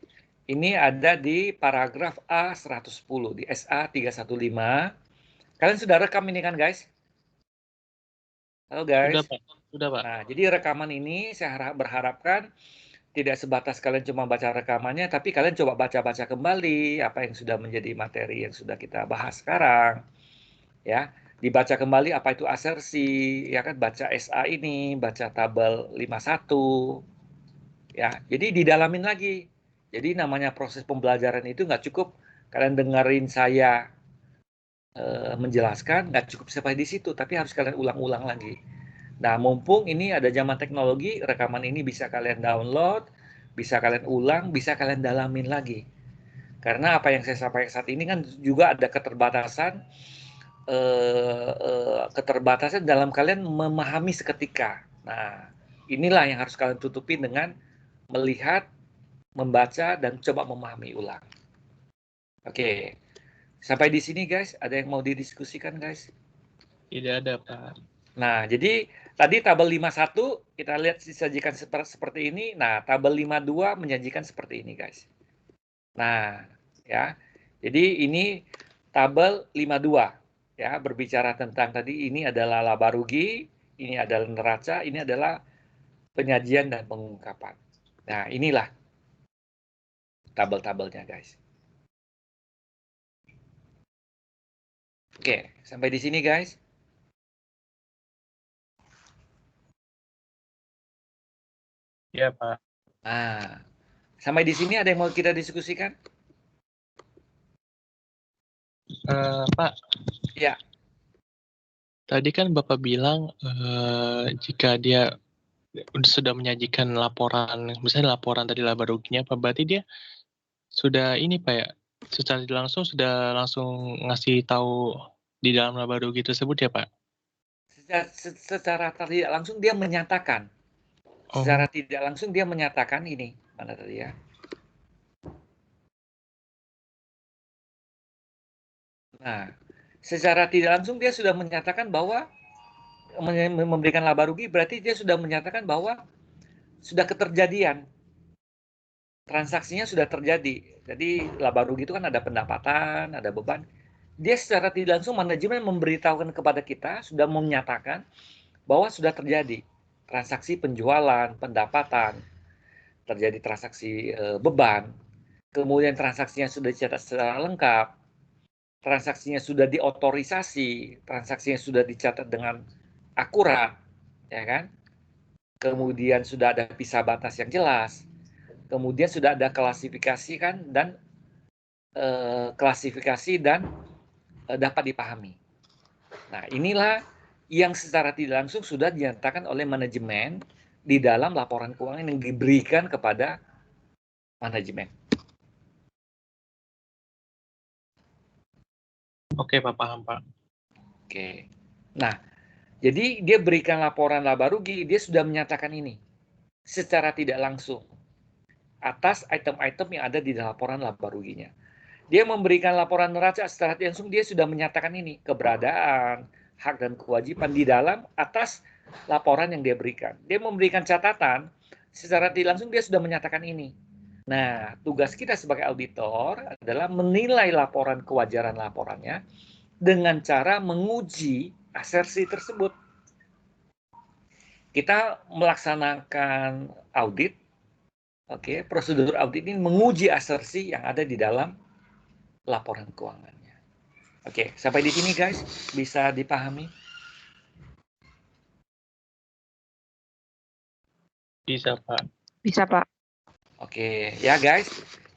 ini ada di paragraf A110 di SA 315. Kalian sudah rekam ini kan guys? Halo guys. Sudah Pak. Sudah Pak. Nah, jadi rekaman ini saya berharapkan tidak sebatas kalian cuma baca rekamannya, tapi kalian coba baca-baca kembali apa yang sudah menjadi materi yang sudah kita bahas sekarang. Ya, dibaca kembali apa itu asersi, ya kan, baca SA ini, baca tabel 51. Ya, jadi didalamin lagi. Jadi namanya proses pembelajaran itu nggak cukup kalian dengerin saya menjelaskan, nggak cukup sampai di situ, tapi harus kalian ulang-ulang lagi. Nah, mumpung ini ada zaman teknologi, rekaman ini bisa kalian download, bisa kalian ulang, bisa kalian dalamin lagi. Karena apa yang saya sampaikan saat ini kan juga ada keterbatasan dalam kalian memahami seketika. Nah, inilah yang harus kalian tutupi dengan melihat, membaca, dan coba memahami ulang. Oke, sampai di sini guys, ada yang mau didiskusikan guys? Tidak ada Pak. Nah, jadi tadi tabel 51 kita lihat disajikan seperti ini. Nah, tabel 52 menyajikan seperti ini, guys. Nah, ya. Jadi ini tabel 52 ya, berbicara tentang tadi ini adalah laba rugi, ini adalah neraca, ini adalah penyajian dan pengungkapan. Nah, inilah tabel-tabelnya, guys. Oke, sampai di sini, guys. Ya Pak. Nah, sampai di sini ada yang mau kita diskusikan? Pak. Ya. Tadi kan Bapak bilang jika dia sudah menyajikan laporan, misalnya laporan tadi laba ruginya, Pak, berarti dia sudah ini Pak ya, secara langsung sudah langsung ngasih tahu di dalam laba rugi tersebut ya Pak? Secara tidak langsung dia menyatakan. Secara tidak langsung dia menyatakan ini. Mana tadi ya? Nah, secara tidak langsung dia sudah menyatakan bahwa memberikan laba rugi, berarti dia sudah menyatakan bahwa sudah keterjadian. Transaksinya sudah terjadi. Jadi laba rugi itu kan ada pendapatan, ada beban. Dia secara tidak langsung manajemen memberitahukan kepada kita, sudah menyatakan bahwa sudah terjadi transaksi penjualan, pendapatan, terjadi transaksi beban, kemudian transaksinya sudah dicatat secara lengkap, transaksinya sudah diotorisasi, transaksinya sudah dicatat dengan akurat, ya kan? Kemudian sudah ada pisah batas yang jelas, kemudian sudah ada klasifikasi kan dan dapat dipahami. Nah, inilah yang secara tidak langsung sudah dinyatakan oleh manajemen di dalam laporan keuangan yang diberikan kepada manajemen. Oke Pak, paham Pak. Oke. Nah, jadi dia berikan laporan laba rugi, dia sudah menyatakan ini secara tidak langsung atas item-item yang ada di dalam laporan laba ruginya. Dia memberikan laporan neraca secara tidak langsung, dia sudah menyatakan ini keberadaan, hak dan kewajiban di dalam atas laporan yang dia berikan. Dia memberikan catatan secara tidak langsung, dia sudah menyatakan ini. Nah, tugas kita sebagai auditor adalah menilai laporan kewajaran laporannya dengan cara menguji asersi tersebut. Kita melaksanakan audit, prosedur audit ini menguji asersi yang ada di dalam laporan keuangannya. Oke, sampai di sini guys, bisa dipahami? Bisa Pak. Bisa Pak. Oke, ya guys.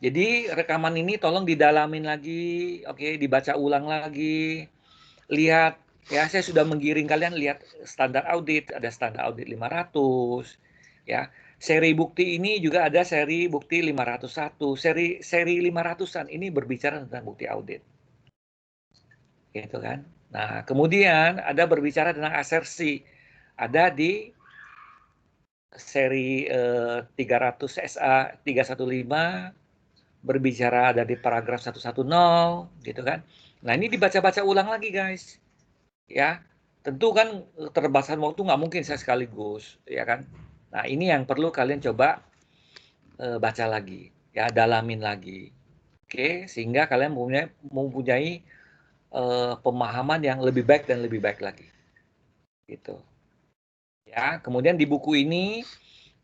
Jadi rekaman ini tolong didalamin lagi, dibaca ulang lagi. Lihat, ya saya sudah menggiring kalian lihat standar audit, ada standar audit 500, ya. Seri bukti ini juga ada seri bukti 501, seri 500-an ini berbicara tentang bukti audit. Gitu kan. Nah, kemudian ada berbicara tentang asersi. Ada di seri 300 SA 315 berbicara ada di paragraf 110 gitu kan. Nah, ini dibaca-baca ulang lagi guys. Ya, tentu kan keterbatasan waktu nggak mungkin saya sekaligus, ya kan. Nah, ini yang perlu kalian coba baca lagi, ya, dalamin lagi. Oke, sehingga kalian mempunyai pemahaman yang lebih baik dan lebih baik lagi. Gitu. Ya, kemudian di buku ini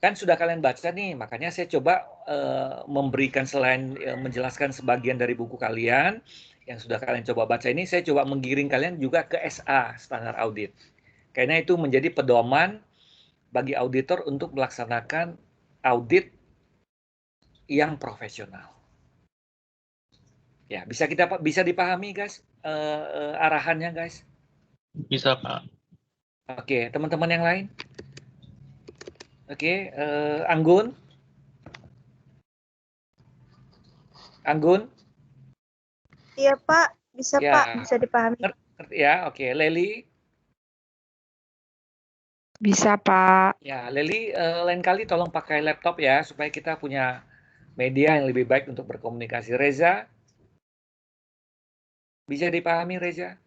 kan sudah kalian baca nih, makanya saya coba memberikan selain menjelaskan sebagian dari buku kalian yang sudah kalian coba baca ini, saya coba menggiring kalian juga ke SA, standar audit. Karena itu menjadi pedoman bagi auditor untuk melaksanakan audit yang profesional. Ya, bisa dipahami guys arahannya guys? Bisa, Pak. Oke, teman-teman yang lain? Oke, Anggun? Anggun? Iya Pak, bisa Ya. Pak, bisa dipahami. Ngerti ya, oke. Leli? Bisa, Pak. Ya, Leli, lain kali tolong pakai laptop ya, supaya kita punya media yang lebih baik untuk berkomunikasi. Reza? Bisa dipahami, Reza?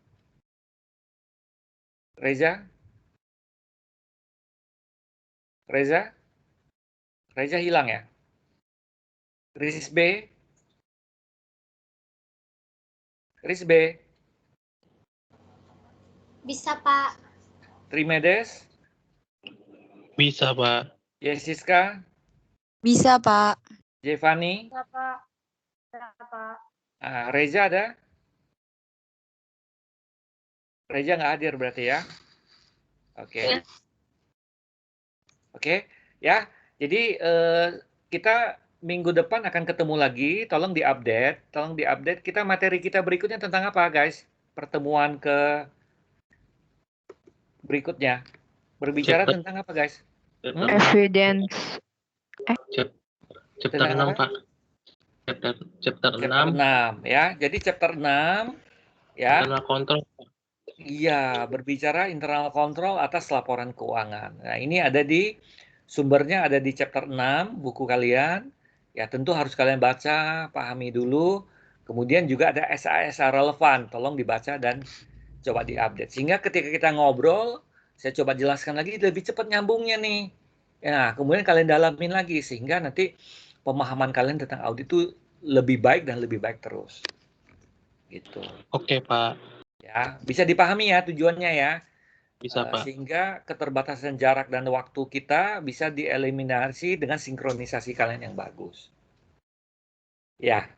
Reza? Reza? Reza hilang ya? Risis B? Risis B? Bisa, Pak. Trimedes? Bisa, Pak. Yesiska? Bisa, Pak. Jevani? Bisa, Pak. Bisa, Pak. Reza ada? Reza nggak hadir berarti ya? Oke. Oke, ya. Jadi kita minggu depan akan ketemu lagi. Tolong diupdate. Kita materi kita berikutnya tentang apa, guys? Pertemuan ke berikutnya. Berbicara tentang apa, guys? Evidence. Chapter 6, Pak. Chapter 6. 6 ya. Jadi chapter 6 ya. Internal control. Iya, berbicara internal control atas laporan keuangan. Nah, ini ada di sumbernya ada di chapter 6 buku kalian. Ya, tentu harus kalian baca, pahami dulu. Kemudian juga ada SA relevan, tolong dibaca dan coba diupdate. Sehingga ketika kita ngobrol, saya coba jelaskan lagi lebih cepat nyambungnya nih. Ya, kemudian kalian dalamin lagi sehingga nanti pemahaman kalian tentang audit itu lebih baik dan lebih baik terus. Gitu. Oke, Pak. Ya, bisa dipahami ya tujuannya ya. Bisa, Pak. Sehingga keterbatasan jarak dan waktu kita bisa dieliminasi dengan sinkronisasi kalian yang bagus. Ya.